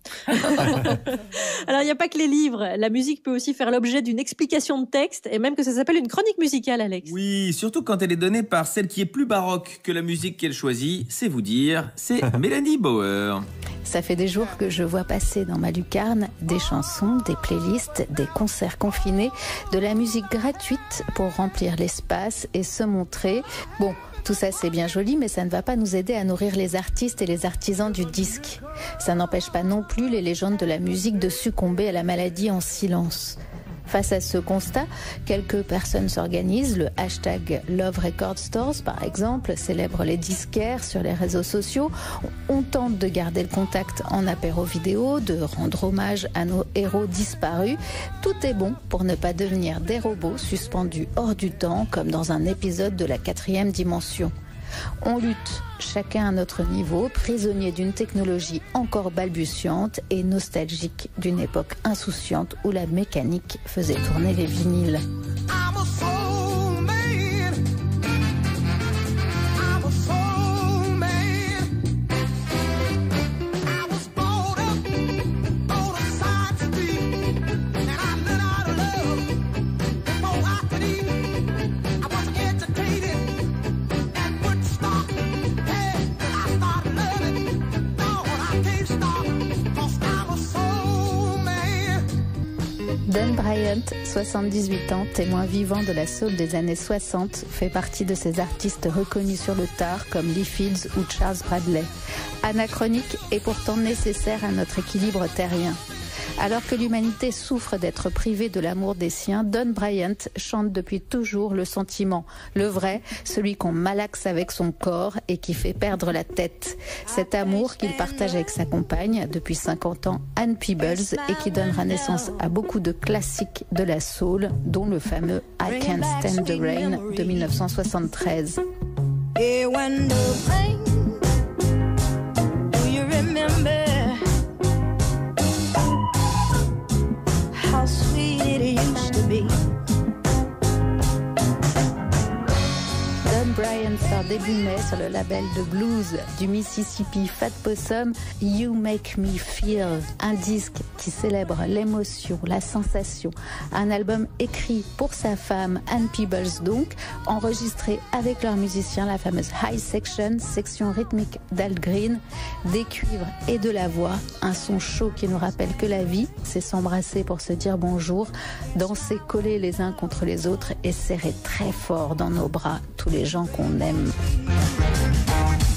Alors il n'y a pas que les livres, la musique peut aussi faire l'objet d'une explication de texte et même que ça s'appelle une chronique musicale, Alex. Oui, surtout quand elle est donnée par celle qui est plus baroque que la musique qu'elle choisit, c'est vous dire, c'est Mélanie Bauer. Ça fait des jours que je vois passer dans ma lucarne des chansons, des playlists, des concerts confinés, de la musique gratuite pour remplir l'espace et se montrer. Bon, tout ça c'est bien joli, mais ça ne va pas nous aider à nourrir les artistes et les artisans du disque. Ça n'empêche pas non plus les légendes de la musique de succomber à la maladie en silence. Face à ce constat, quelques personnes s'organisent. Le hashtag Love Record Stores, par exemple, célèbre les disquaires sur les réseaux sociaux. On tente de garder le contact en apéro vidéo, de rendre hommage à nos héros disparus. Tout est bon pour ne pas devenir des robots suspendus hors du temps, comme dans un épisode de la 4e dimension. On lutte, chacun à notre niveau, prisonnier d'une technologie encore balbutiante et nostalgique d'une époque insouciante où la mécanique faisait tourner les vinyles. Don Bryant, 78 ans, témoin vivant de la soul des années 60, fait partie de ces artistes reconnus sur le tard comme Lee Fields ou Charles Bradley. Anachronique et pourtant nécessaire à notre équilibre terrien. Alors que l'humanité souffre d'être privée de l'amour des siens, Don Bryant chante depuis toujours le sentiment, le vrai, celui qu'on malaxe avec son corps et qui fait perdre la tête. Cet amour qu'il partage avec sa compagne depuis 50 ans, Ann Peebles, et qui donnera naissance à beaucoup de classiques de la soul, dont le fameux I Can't Stand the Rain de 1973. Hey, when the rain, do you remember how sweet it used to be? Don Bryant sort début mai sur le label de blues du Mississippi Fat Possum, You Make Me Feel, un disque qui célèbre l'émotion, la sensation. Un album écrit pour sa femme, Ann Peebles donc, enregistré avec leurs musiciens, la fameuse High Section, section rythmique d'Al Green, des cuivres et de la voix, un son chaud qui nous rappelle que la vie, c'est s'embrasser pour se dire bonjour, danser collés les uns contre les autres et serrer très fort dans nos bras tous les gens qu'on aime. Oh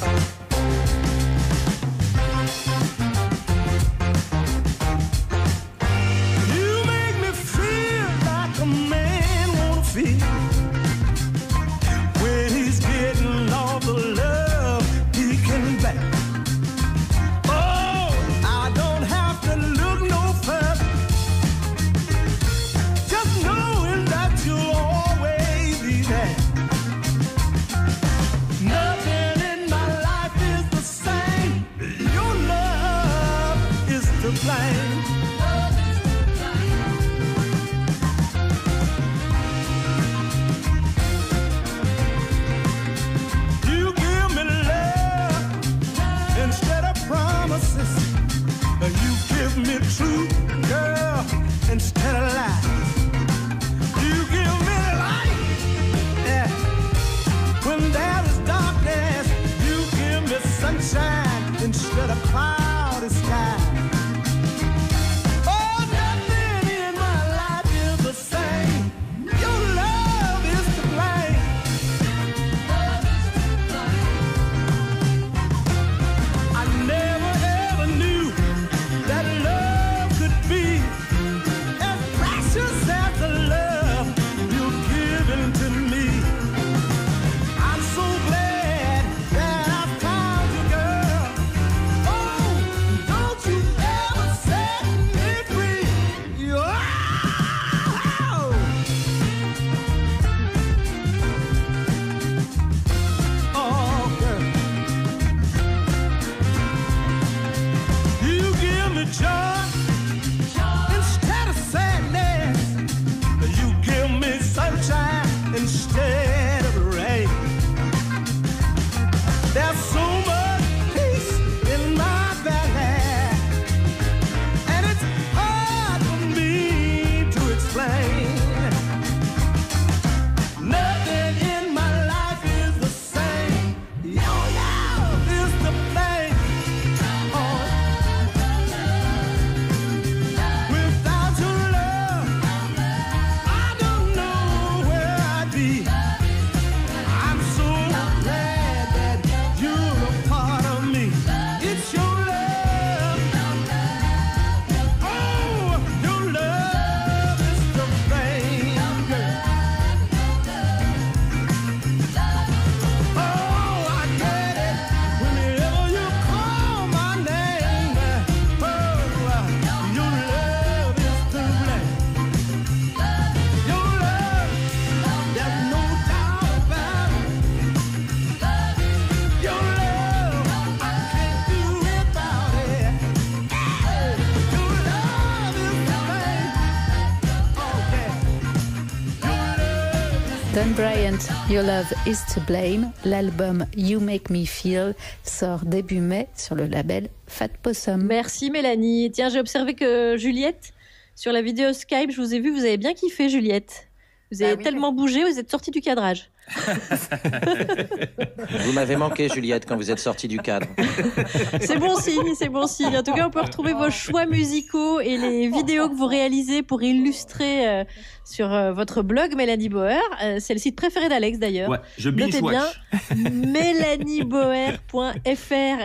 Don Bryant, Your Love Is To Blame. L'album You Make Me Feel sort début mai sur le label Fat Possum. Merci Mélanie. Tiens, j'ai observé que Juliette, sur la vidéo Skype, je vous ai vu, vous avez bien kiffé Juliette. Vous avez tellement bougé, vous êtes sortie du cadrage. Vous m'avez manqué, Juliette, quand vous êtes sortie du cadre. C'est bon signe, c'est bon signe. En tout cas, on peut retrouver vos choix musicaux et les vidéos que vous réalisez pour illustrer sur votre blog Mélanie Bauer. C'est le site préféré d'Alex d'ailleurs. Ouais, je binge watch. Notez bien mélaniebauer.fr.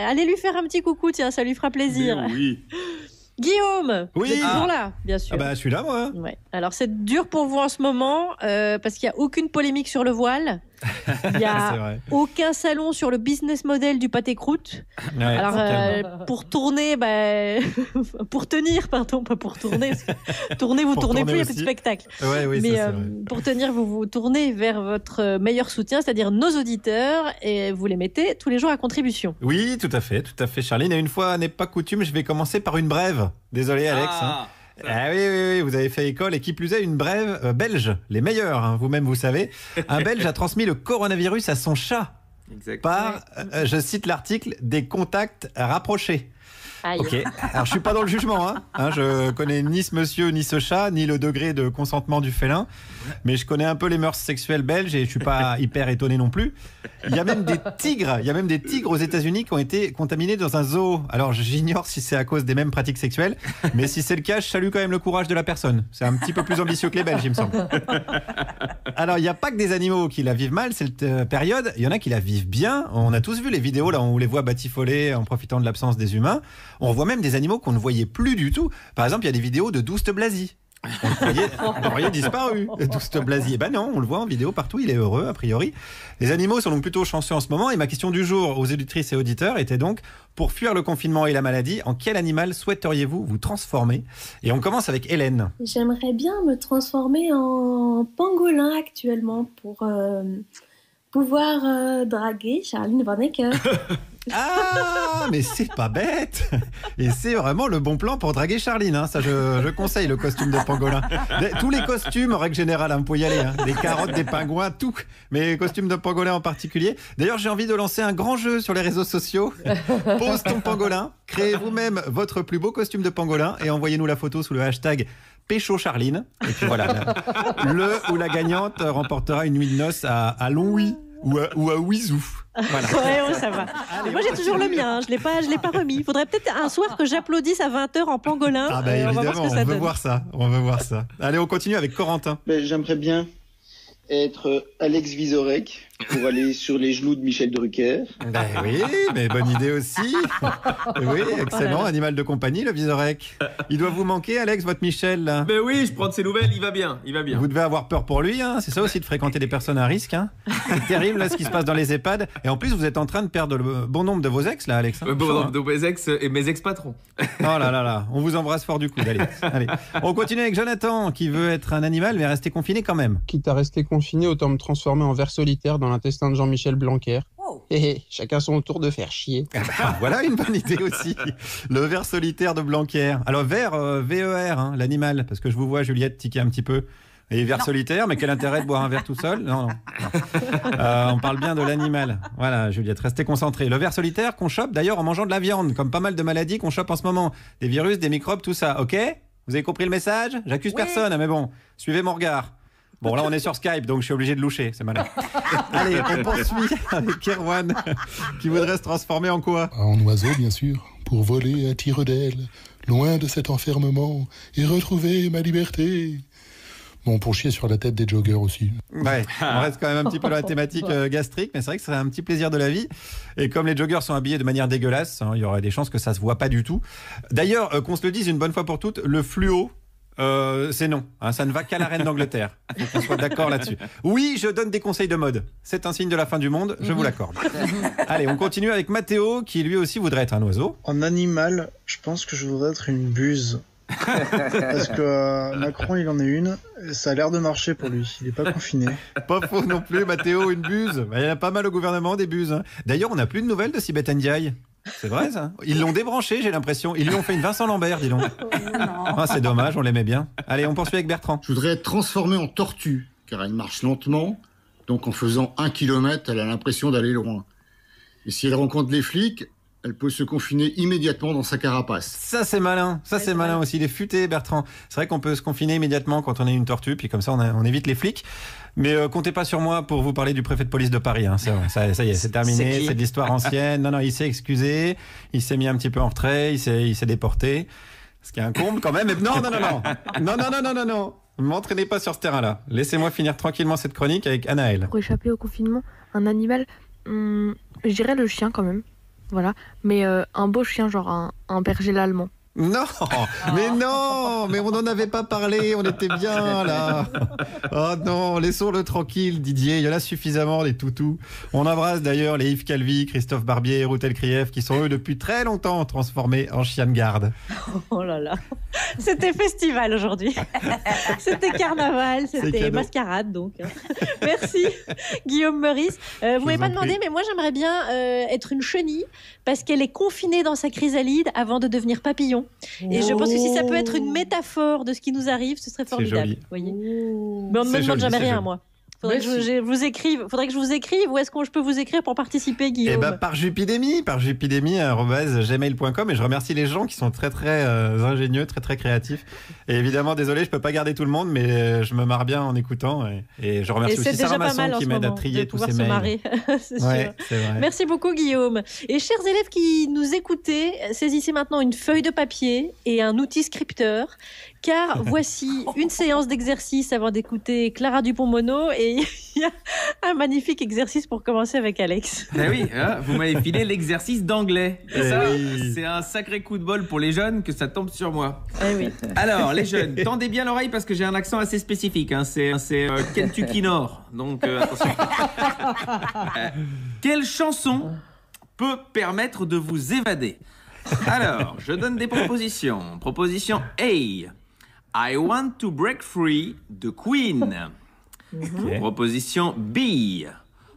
Allez lui faire un petit coucou, tiens, ça lui fera plaisir. Mais oui. Guillaume, oui. vous êtes toujours là, bien sûr. Ah bah, je suis là, moi. Ouais. Alors, c'est dur pour vous en ce moment, parce qu'il n'y a aucune polémique sur le voile. Il n'y a aucun salon sur le business model du pâté croûte. Ouais, alors, pour tourner, pour tenir, pardon, pas pour tourner. Tourner, vous tournez plus, il n'y a plus de spectacle. Ouais, oui, mais ça, pour tenir, vous vous tournez vers votre meilleur soutien, c'est-à-dire nos auditeurs, et vous les mettez tous les jours à contribution. Oui, tout à fait, Charline. Et une fois n'est pas coutume, je vais commencer par une brève. Désolé, Alex. Ah oui, vous avez fait école et qui plus est une brève belge, les meilleurs, hein, vous-même vous savez. Un Belge a transmis le coronavirus à son chat par, je cite l'article, des contacts rapprochés. Aïe. Ok, alors je suis pas dans le jugement, hein, je connais ni ce monsieur ni ce chat, ni le degré de consentement du félin, mais je connais un peu les mœurs sexuelles belges et je suis pas hyper étonné non plus. Il y a même des tigres aux États-Unis qui ont été contaminés dans un zoo. Alors j'ignore si c'est à cause des mêmes pratiques sexuelles, mais si c'est le cas, je salue quand même le courage de la personne. C'est un petit peu plus ambitieux que les Belges, il me semble. Alors il n'y a pas que des animaux qui la vivent mal cette période, il y en a qui la vivent bien. On a tous vu les vidéos là où on les voit batifoler en profitant de l'absence des humains. On voit même des animaux qu'on ne voyait plus du tout. Par exemple, il y a des vidéos de Douste Blazy. On le croyait disparu, Douste Blazy. Ben non, on le voit en vidéo partout, il est heureux a priori. Les animaux sont donc plutôt chanceux en ce moment. Et ma question du jour aux auditrices et auditeurs était donc, pour fuir le confinement et la maladie, en quel animal souhaiteriez-vous vous transformer? Et on commence avec Hélène. J'aimerais bien me transformer en pangolin actuellement pour pouvoir draguer Charline Vannecker. Ah, mais c'est pas bête. Et c'est vraiment le bon plan pour draguer Charline, hein. Ça, je conseille le costume de pangolin. Tous les costumes, en règle générale, vous pouvez y aller, hein. Des carottes, des pingouins, tout. Mais les costumes de pangolin en particulier. D'ailleurs, j'ai envie de lancer un grand jeu sur les réseaux sociaux. Pose ton pangolin, créez vous-même votre plus beau costume de pangolin et envoyez-nous la photo sous le hashtag Pécho Charline. Et puis voilà, le ou la gagnante remportera une nuit de noces à Longwy ou à Ouizou. Voilà. Ouais, ça va. Allez, moi j'ai toujours le mien, hein. Je l'ai pas remis. Il faudrait peut-être un soir que j'applaudisse à 20h en pangolin. Ah bah évidemment, on veut voir ça. Allez, on continue avec Corentin. J'aimerais bien être Alex Vizorek pour aller sur les genoux de Michel Drucker. Oui, mais bonne idée aussi. Oui, excellent, animal de compagnie, le Vizorek. Il doit vous manquer, Alex, votre Michel, là. Mais oui, je prends de ses nouvelles, il va bien. Vous devez avoir peur pour lui, hein. C'est ça aussi de fréquenter des personnes à risque, hein. C'est terrible, là, ce qui se passe dans les EHPAD. Et en plus, vous êtes en train de perdre le bon nombre de vos ex, là, Alex. Bon nombre de mes ex et mes ex-patrons. Oh là, on vous embrasse fort du coup, allez. On continue avec Jonathan, qui veut être un animal, mais rester confiné quand même. Quitte à rester confiné, autant me transformer en ver solitaire dans l'intestin de Jean-Michel Blanquer. Chacun son tour de faire chier. Voilà une bonne idée aussi. Le ver solitaire de Blanquer. Alors ver, V-E-R, hein, l'animal, parce que je vous vois Juliette tiquer un petit peu. Et ver solitaire, mais quel intérêt de boire un verre tout seul? Non. On parle bien de l'animal. Voilà, Juliette, restez concentrée. Le ver solitaire qu'on chope d'ailleurs en mangeant de la viande, comme pas mal de maladies qu'on chope en ce moment. Des virus, des microbes, tout ça, ok? Vous avez compris le message? J'accuse personne, mais bon, suivez mon regard. Bon, là, on est sur Skype, donc je suis obligé de loucher, c'est malin. Allez, on poursuit avec Erwan, qui voudrait se transformer en quoi? En oiseau, bien sûr, pour voler à tire d'aile, loin de cet enfermement, et retrouver ma liberté. Bon, pour chier sur la tête des joggers aussi. Ouais, on reste quand même un petit peu dans la thématique gastrique, mais c'est vrai que c'est un petit plaisir de la vie. Et comme les joggers sont habillés de manière dégueulasse, hein, il y aurait des chances que ça se voit pas du tout. D'ailleurs, qu'on se le dise une bonne fois pour toutes, le fluo, c'est non, hein, ça ne va qu'à la reine d'Angleterre. Faut qu'on soit d'accord là-dessus. Oui, je donne des conseils de mode. C'est un signe de la fin du monde, je vous l'accorde. Allez, on continue avec Mathéo, qui lui aussi voudrait être un oiseau. En animal, je pense que je voudrais être une buse. Parce que Macron, il en est une, et ça a l'air de marcher pour lui. Il n'est pas confiné. Pas faux non plus, Mathéo, une buse. Il y en a pas mal au gouvernement, des buses. Hein. D'ailleurs, on n'a plus de nouvelles de Sibeth Ndiaye. C'est vrai ça? Ils l'ont débranché, j'ai l'impression. Ils lui ont fait une Vincent Lambert, dis donc. Ah, c'est dommage, on l'aimait bien. Allez, on poursuit avec Bertrand. Je voudrais être transformé en tortue, car elle marche lentement, Donc en faisant 1 kilomètre, elle a l'impression d'aller loin. Et si elle rencontre les flics, elle peut se confiner immédiatement dans sa carapace. Ça, c'est malin. Ça, c'est malin aussi. Il est futé, Bertrand. C'est vrai qu'on peut se confiner immédiatement quand on est une tortue, puis comme ça, on évite les flics. Mais comptez pas sur moi pour vous parler du préfet de police de Paris. Hein. Ça y est, c'est terminé. C'est de l'histoire ancienne. Non, il s'est excusé. Il s'est mis un petit peu en retrait. Il s'est déporté. Ce qui est un comble quand même. Mais non. Ne m'entraînez pas sur ce terrain-là. Laissez-moi finir tranquillement cette chronique avec Anaël. Pour échapper au confinement, un animal, je dirais le chien quand même. Voilà, mais un beau chien, genre un berger allemand. Non, mais on n'en avait pas parlé, on était bien là. Oh non, laissons-le tranquille, Didier, il y en a suffisamment des toutous. On embrasse d'ailleurs les Yves Calvi, Christophe Barbier, Routel Krief, qui sont eux depuis très longtemps transformés en chiens de garde. Oh là là, c'était festival aujourd'hui. C'était carnaval, c'était mascarade donc. Merci Guillaume Meurice. Vous m'avez pas demandé, mais moi j'aimerais bien être une chenille parce qu'elle est confinée dans sa chrysalide avant de devenir papillon. Et je pense que si ça peut être une métaphore de ce qui nous arrive, ce serait formidable. Voyez. Mais on ne me demande jamais rien, moi. Faudrait que je vous écrive. Où est-ce que je peux vous écrire pour participer, Guillaume ? Par Jupidémie, @gmail.com. Et je remercie les gens qui sont très très ingénieux, très très créatifs. Et évidemment, désolé, je peux pas garder tout le monde, mais je me marre bien en écoutant. Et je remercie aussi Sarah Masson qui m'aide à trier tous ces mails. C'est sûr. C'est vrai. Merci beaucoup, Guillaume. Et chers élèves qui nous écoutez, saisissez maintenant une feuille de papier et un outil scripteur. Car voici une séance d'exercice avant d'écouter Clara Dupont-Mono et il y a un magnifique exercice pour commencer avec Alex. Oui, vous m'avez filé l'exercice d'anglais. C'est un sacré coup de bol pour les jeunes que ça tombe sur moi. Oui. Alors, les jeunes, tendez bien l'oreille parce que j'ai un accent assez spécifique. C'est Kentucky Nord, donc attention. Quelle chanson peut permettre de vous évader ? Alors, je donne des propositions. Proposition A. I Want to Break Free de Queen. Okay. Proposition B.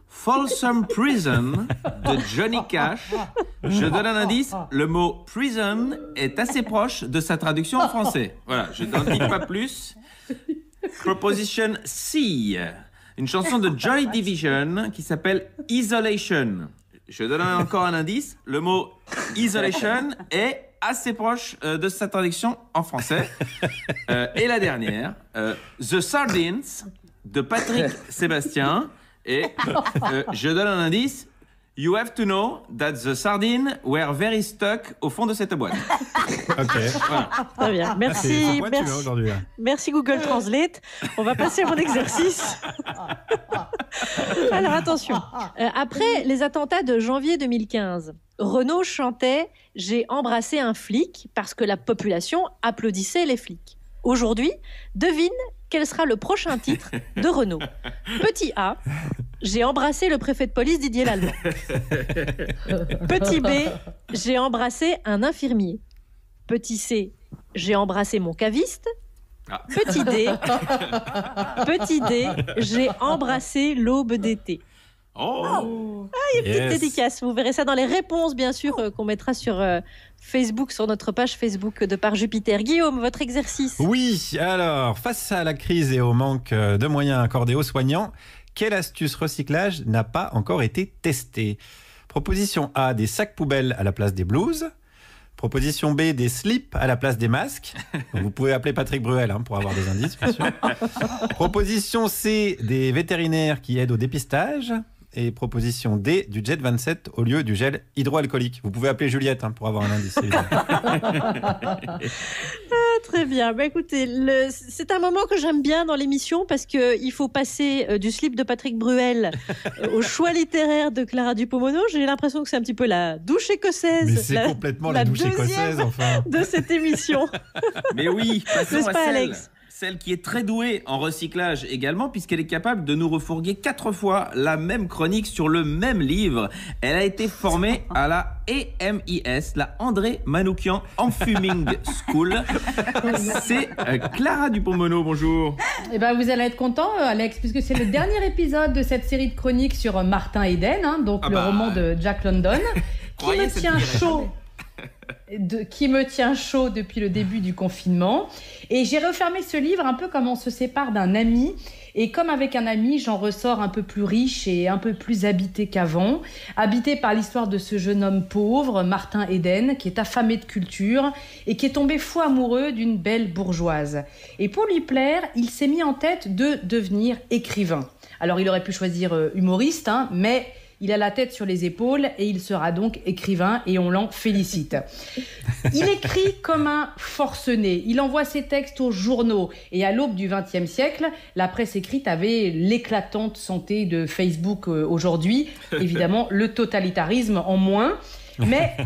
Folsom Prison de Johnny Cash. Je donne un indice, le mot prison est assez proche de sa traduction en français. Voilà, je n'en dis pas plus. Proposition C. Une chanson de Joy Division qui s'appelle Isolation. Je donne encore un indice, le mot isolation est assez proche de sa traduction en français. Et la dernière, The Sardines de Patrick Sébastien. Et je donne un indice, You have to know that the sardines were very stuck au fond de cette boîte. Ok. Voilà. Très bien. Merci. Merci Google Translate. On va passer à mon exercice. Alors attention. Après les attentats de janvier 2015, Renaud chantait « J'ai embrassé un flic » parce que la population applaudissait les flics. Aujourd'hui, devine quel sera le prochain titre de Renaud. Petit A, j'ai embrassé le préfet de police Didier Lallemand. Petit B, j'ai embrassé un infirmier. Petit C, j'ai embrassé mon caviste. Petit D, j'ai embrassé l'aube d'été. Oh. Il y a une petite dédicace. Vous verrez ça dans les réponses, bien sûr, qu'on mettra sur Facebook, sur notre page Facebook de Par Jupiter. Guillaume, votre exercice. Oui, alors, face à la crise et au manque de moyens accordés aux soignants, quelle astuce recyclage n'a pas encore été testée ? Proposition A, des sacs poubelles à la place des blouses. Proposition B, des slips à la place des masques. Donc vous pouvez appeler Patrick Bruel pour avoir des indices, bien sûr. Proposition C, des vétérinaires qui aident au dépistage. Et proposition D, du jet 27 au lieu du gel hydroalcoolique. Vous pouvez appeler Juliette pour avoir un indice. Très bien. Écoutez, c'est un moment que j'aime bien dans l'émission parce qu'il faut passer du slip de Patrick Bruel au choix littéraire de Clara Dupont-Mono. J'ai l'impression que c'est un petit peu la douche écossaise. Mais c'est complètement la douche écossaise, enfin. De cette émission. Mais oui, passons à Alex. Celle qui est très douée en recyclage également, puisqu'elle est capable de nous refourguer 4 fois la même chronique sur le même livre. Elle a été formée à la AMIS, la André Manoukian Enfuming School. C'est Clara Dupont-Mono, bonjour. Eh ben, vous allez être content, Alex, puisque c'est le dernier épisode de cette série de chroniques sur Martin Eden, donc le roman de Jack London, qui me tient chaud depuis le début du confinement. Et j'ai refermé ce livre un peu comme on se sépare d'un ami. Et comme avec un ami, j'en ressors un peu plus riche et un peu plus habité qu'avant. Habité par l'histoire de ce jeune homme pauvre, Martin Eden, qui est affamé de culture et qui est tombé fou amoureux d'une belle bourgeoise. Et pour lui plaire, il s'est mis en tête de devenir écrivain. Alors il aurait pu choisir humoriste, mais il a la tête sur les épaules et il sera donc écrivain et on l'en félicite. Il écrit comme un forcené. Il envoie ses textes aux journaux. Et à l'aube du XXe siècle, la presse écrite avait l'éclatante santé de Facebook aujourd'hui. Évidemment, le totalitarisme en moins. Mais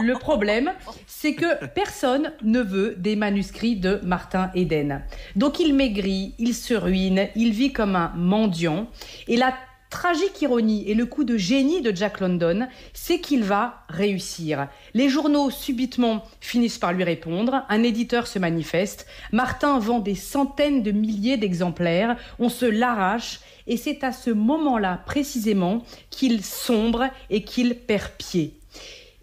le problème, c'est que personne ne veut des manuscrits de Martin Eden. Donc il maigrit, il se ruine, il vit comme un mendiant. Et la tragique ironie et le coup de génie de Jack London, c'est qu'il va réussir. Les journaux, subitement, finissent par lui répondre. Un éditeur se manifeste. Martin vend des centaines de milliers d'exemplaires. On se l'arrache. Et c'est à ce moment-là, précisément, qu'il sombre et qu'il perd pied.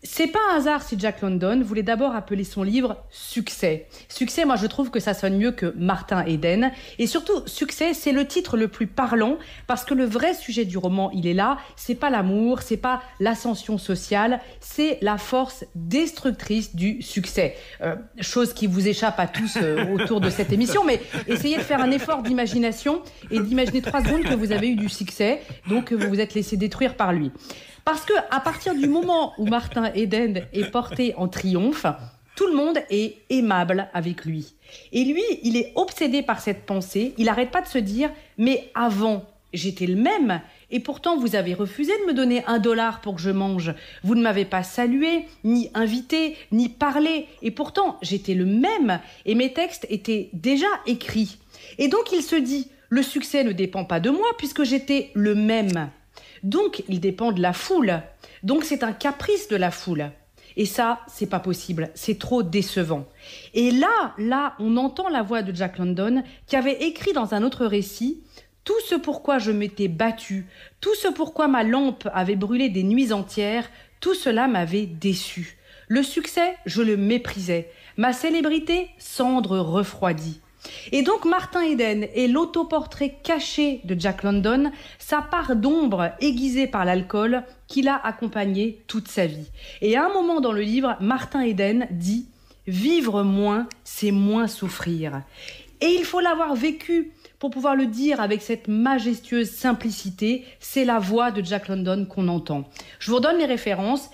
C'est pas un hasard si Jack London voulait d'abord appeler son livre « Succès ». Succès, moi je trouve que ça sonne mieux que Martin Eden. Et surtout, Succès, c'est le titre le plus parlant parce que le vrai sujet du roman, il est là. C'est pas l'amour, c'est pas l'ascension sociale, c'est la force destructrice du succès. Chose qui vous échappe à tous autour de cette émission, mais essayez de faire un effort d'imagination et d'imaginer 3 secondes que vous avez eu du succès, donc que vous vous êtes laissé détruire par lui. Parce que à partir du moment où Martin Eden est porté en triomphe, tout le monde est aimable avec lui. Et lui, il est obsédé par cette pensée. Il n'arrête pas de se dire « Mais avant, j'étais le même. Et pourtant, vous avez refusé de me donner $1 pour que je mange. Vous ne m'avez pas salué, ni invité, ni parlé. Et pourtant, j'étais le même. Et mes textes étaient déjà écrits. Et donc, il se dit « Le succès ne dépend pas de moi puisque j'étais le même. » Donc, il dépend de la foule. Donc, c'est un caprice de la foule. Et ça, c'est pas possible. C'est trop décevant. Et là, on entend la voix de Jack London qui avait écrit dans un autre récit « Tout ce pourquoi je m'étais battu, tout ce pourquoi ma lampe avait brûlé des nuits entières, tout cela m'avait déçu. Le succès, je le méprisais. Ma célébrité, cendre refroidie. » Et donc Martin Eden est l'autoportrait caché de Jack London, sa part d'ombre aiguisée par l'alcool qui l'a accompagné toute sa vie. Et à un moment dans le livre, Martin Eden dit « Vivre moins, c'est moins souffrir ». Et il faut l'avoir vécu pour pouvoir le dire avec cette majestueuse simplicité. C'est la voix de Jack London qu'on entend. Je vous redonne les références.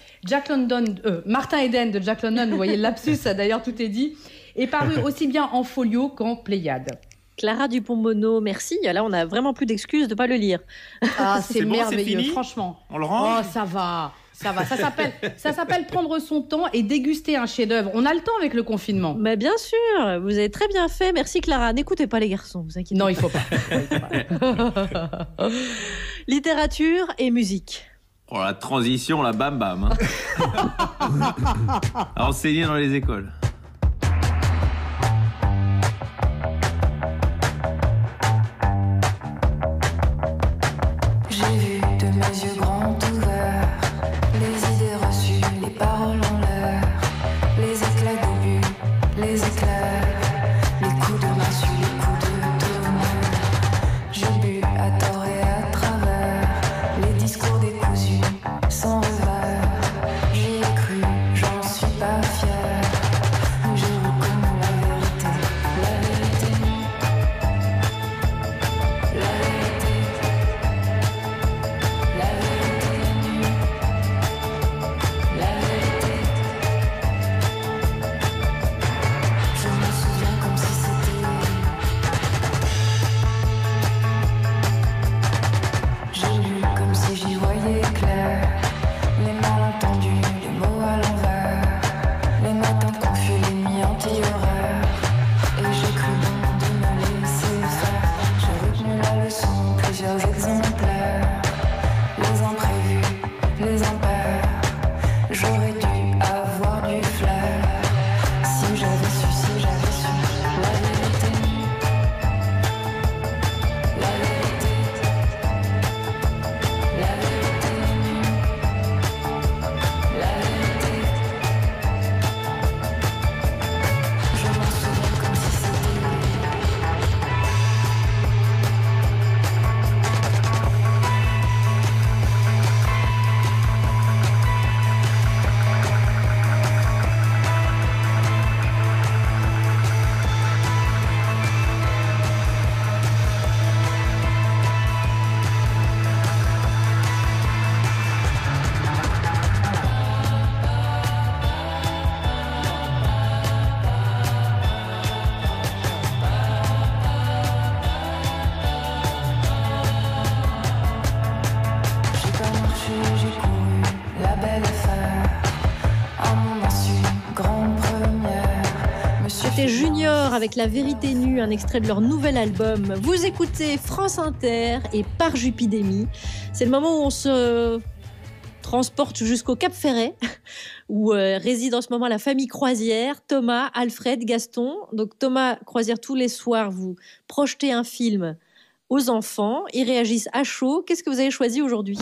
Martin Eden de Jack London, vous voyez le lapsus, ça d'ailleurs tout est dit, est paru aussi bien en folio qu'en Pléiade. Clara Dupont-Mono, merci. Là, on n'a vraiment plus d'excuses de ne pas le lire. Ah, c'est bon, merveilleux, franchement. On le range. Oh, ça va. Ça s'appelle prendre son temps et déguster un chef-d'œuvre. On a le temps avec le confinement. Mais bien sûr, vous avez très bien fait. Merci Clara. N'écoutez pas les garçons, vous inquiétez pas. Non, il faut pas. Littérature et musique. Oh, la transition, la bam bam. À enseigner dans les écoles. J'ai vu de mes yeux grands ouverts les idées reçues, les paroles en l'air, les éclats d'obus, les éclairs, les coups de massue, les coups de tonnerre. J'ai bu à tort et à travers les discours décousus, sans revers. J'y ai cru, j'en suis pas fière. C'était Junior avec La Vérité Nue, un extrait de leur nouvel album. Vous écoutez France Inter et Par Jupidémie. C'est le moment où on se transporte jusqu'au Cap Ferret, où réside en ce moment la famille Croisière, Thomas, Alfred, Gaston. Donc Thomas Croisière, tous les soirs, vous projetez un film aux enfants. Ils réagissent à chaud. Qu'est-ce que vous avez choisi aujourd'hui ?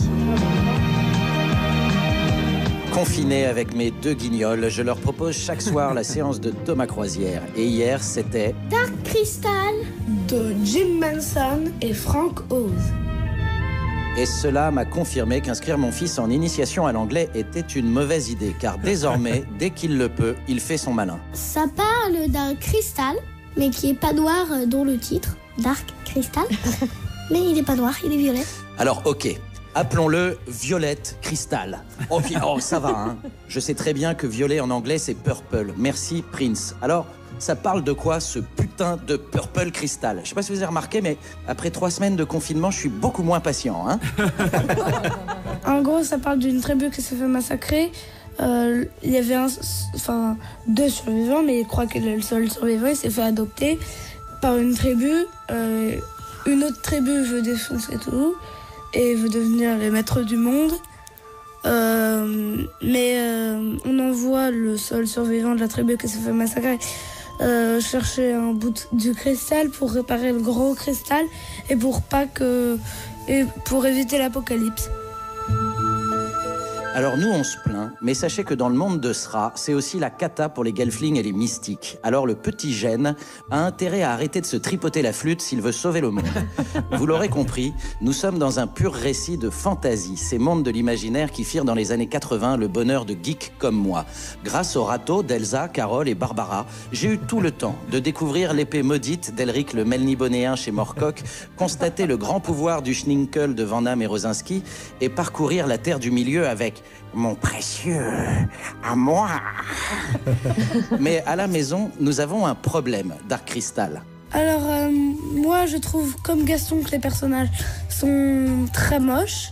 Confiné avec mes 2 guignols, je leur propose chaque soir la séance de Thomas Croisière. Et hier, c'était... Dark Crystal de Jim Manson et Frank Oz. Et cela m'a confirmé qu'inscrire mon fils en initiation à l'anglais était une mauvaise idée, car désormais, dès qu'il le peut, il fait son malin. Ça parle d'un cristal, mais qui est pas noir dans le titre, Dark Crystal. Mais il est pas noir, il est violet. Alors, ok. Appelons-le Violette Crystal. Oh, ça va, hein. Je sais très bien que violet en anglais, c'est purple. Merci, Prince. Alors, ça parle de quoi, ce putain de Purple Crystal? Je sais pas si vous avez remarqué, mais après 3 semaines de confinement, je suis beaucoup moins patient, hein. En gros, ça parle d'une tribu qui s'est fait massacrer. Il y avait 2 survivants, mais il croit que le seul survivant, il s'est fait adopter par une tribu. Une autre tribu veut défoncer tout et veut devenir les maîtres du monde. Mais on envoie le seul survivant de la tribu qui s'est fait massacrer chercher un bout du cristal pour réparer le gros cristal et pour éviter l'apocalypse. Alors nous, on se plaint, mais sachez que dans le monde de Sra, c'est aussi la cata pour les gelflings et les mystiques. Alors le petit gène a intérêt à arrêter de se tripoter la flûte s'il veut sauver le monde. Vous l'aurez compris, nous sommes dans un pur récit de fantasy, ces mondes de l'imaginaire qui firent dans les années 80 le bonheur de geeks comme moi. Grâce au râteau d'Elsa, Carole et Barbara, j'ai eu tout le temps de découvrir l'épée maudite d'Elric le Melnibonéen chez Moorcock, constater le grand pouvoir du Schninkel de Van Damme et Rosinski et parcourir la terre du milieu avec mon précieux, à moi. Mais à la maison, nous avons un problème, Dark Crystal. Alors, moi, je trouve, comme Gaston, que les personnages sont très moches.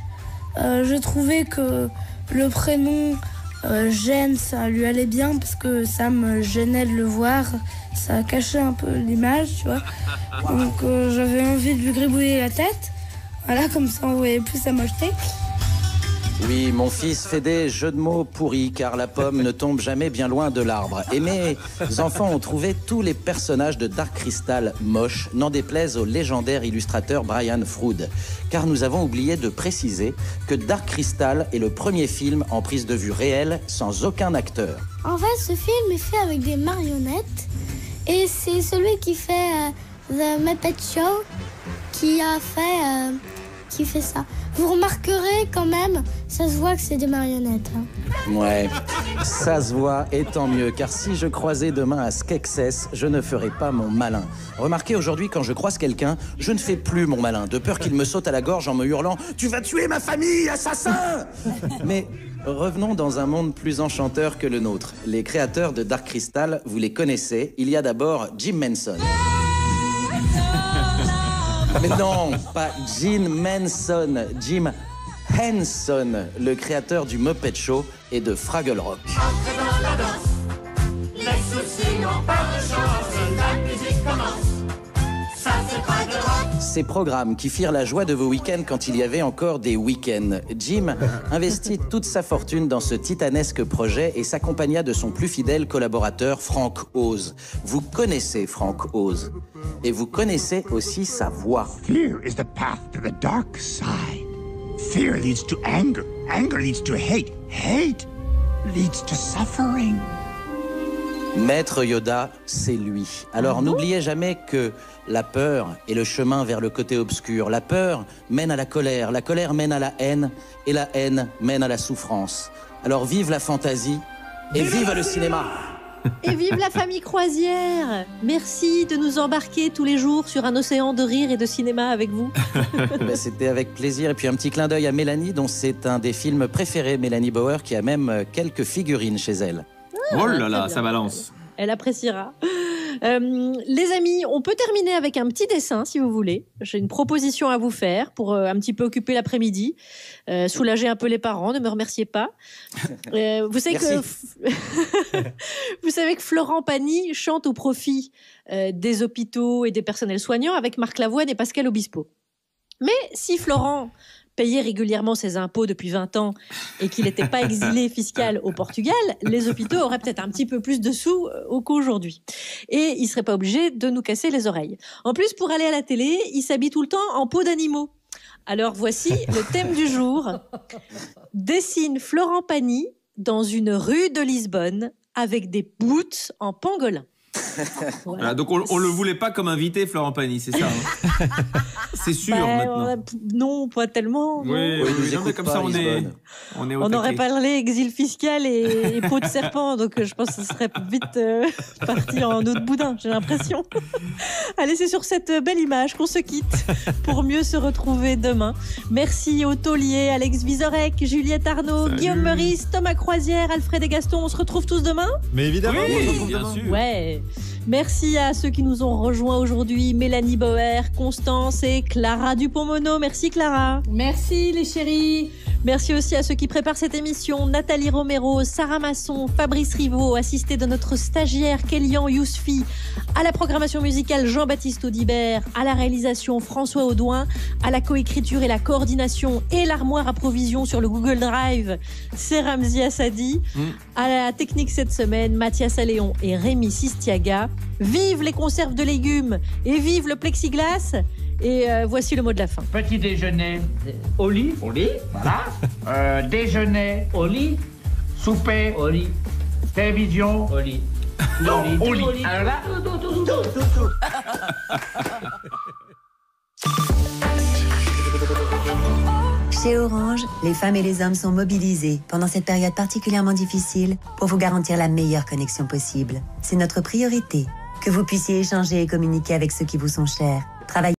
Je trouvais que le prénom Gêne, ça lui allait bien parce que ça me gênait de le voir. Ça cachait un peu l'image, tu vois. Donc, j'avais envie de lui gribouiller la tête. Voilà, comme ça, on voyait plus sa mocheté. Oui, mon fils fait des jeux de mots pourris, car la pomme ne tombe jamais bien loin de l'arbre. Et mes enfants ont trouvé tous les personnages de Dark Crystal moches, n'en déplaise au légendaire illustrateur Brian Froud. Car nous avons oublié de préciser que Dark Crystal est le premier film en prise de vue réelle, sans aucun acteur. En fait, ce film est fait avec des marionnettes. Et c'est celui qui fait The Muppet Show qui fait ça. Vous remarquerez quand même, ça se voit que c'est des marionnettes. Hein. Ouais, ça se voit, et tant mieux, car si je croisais demain à Skeksis, je ne ferais pas mon malin. Remarquez, aujourd'hui, quand je croise quelqu'un, je ne fais plus mon malin, de peur qu'il me saute à la gorge en me hurlant « Tu vas tuer ma famille, assassin !» Mais revenons dans un monde plus enchanteur que le nôtre. Les créateurs de Dark Crystal, vous les connaissez. Il y a d'abord Jim Manson. Mais non, pas Jim Manson, Jim Henson, le créateur du Muppet Show et de Fraggle Rock. Entrez dans la danse, les soucis n'ont pas de chance, la musique commence, ça c'est Fraggle Rock. Ces programmes qui firent la joie de vos week-ends quand il y avait encore des week-ends. Jim investit toute sa fortune dans ce titanesque projet et s'accompagna de son plus fidèle collaborateur Frank Oz. Vous connaissez Frank Oz et vous connaissez aussi sa voix. Fear is the path to the dark side. Fear leads to anger. Anger leads to hate. Hate leads to suffering. Maître Yoda, c'est lui. Alors n'oubliez jamais que la peur est le chemin vers le côté obscur. La peur mène à la colère mène à la haine, et la haine mène à la souffrance. Alors vive la fantaisie et vive le cinéma. Et vive la famille Croisière. Merci de nous embarquer tous les jours sur un océan de rire et de cinéma avec vous. C'était avec plaisir. Et puis un petit clin d'œil à Mélanie, dont c'est un des films préférés, Mélanie Bauer, qui a même quelques figurines chez elle. Oh là là, ça balance. Elle appréciera. Les amis, on peut terminer avec un petit dessin si vous voulez. J'ai une proposition à vous faire pour un petit peu occuper l'après-midi, soulager un peu les parents, ne me remerciez pas. Vous savez que Florent Pagny chante au profit des hôpitaux et des personnels soignants avec Marc Lavoine et Pascal Obispo. Mais si Florent payait régulièrement ses impôts depuis 20 ans et qu'il n'était pas exilé fiscal au Portugal, les hôpitaux auraient peut-être un petit peu plus de sous qu'aujourd'hui. Et il ne serait pas obligé de nous casser les oreilles. En plus, pour aller à la télé, il s'habille tout le temps en peau d'animaux. Alors voici le thème du jour. Dessine Florent Pagny dans une rue de Lisbonne avec des boots en pangolin. Voilà, donc on le voulait pas comme invité, Florent Pagny, c'est ça hein. C'est sûr maintenant. Non, pas tellement. Oui, non, mais comme ça on aurait parlé exil fiscal et peau de serpent, donc je pense que ce serait vite parti en eau de boudin, j'ai l'impression. Allez, c'est sur cette belle image qu'on se quitte pour mieux se retrouver demain. Merci aux tauliers, Alex Vizorek, Juliette Arnaud, Guillaume Meurice, Thomas Croisière, Alfred et Gaston. On se retrouve tous demain ? Mais évidemment, oui, bien sûr. Ouais. Merci à ceux qui nous ont rejoints aujourd'hui, Mélanie Bauer, Constance et Clara Dupont-Mono. Merci Clara. Merci les chéris. Merci aussi à ceux qui préparent cette émission, Nathalie Romero, Sarah Masson, Fabrice Rivaud, assisté de notre stagiaire Kélian Yousfi, à la programmation musicale Jean-Baptiste Audibert, à la réalisation François Audouin, à la coécriture et la coordination et l'armoire à provisions sur le Google Drive, c'est Ramzi Assadi, à la technique cette semaine, Mathias Alléon et Rémi Sistiaga. Vive les conserves de légumes et vive le plexiglas. Et voici le mot de la fin. Petit déjeuner au lit. Au lit, voilà. Déjeuner au lit. Souper au lit. Télévision au lit. Au lit. Alors là, tout. Chez Orange, les femmes et les hommes sont mobilisés pendant cette période particulièrement difficile pour vous garantir la meilleure connexion possible. C'est notre priorité. Que vous puissiez échanger et communiquer avec ceux qui vous sont chers. Travailler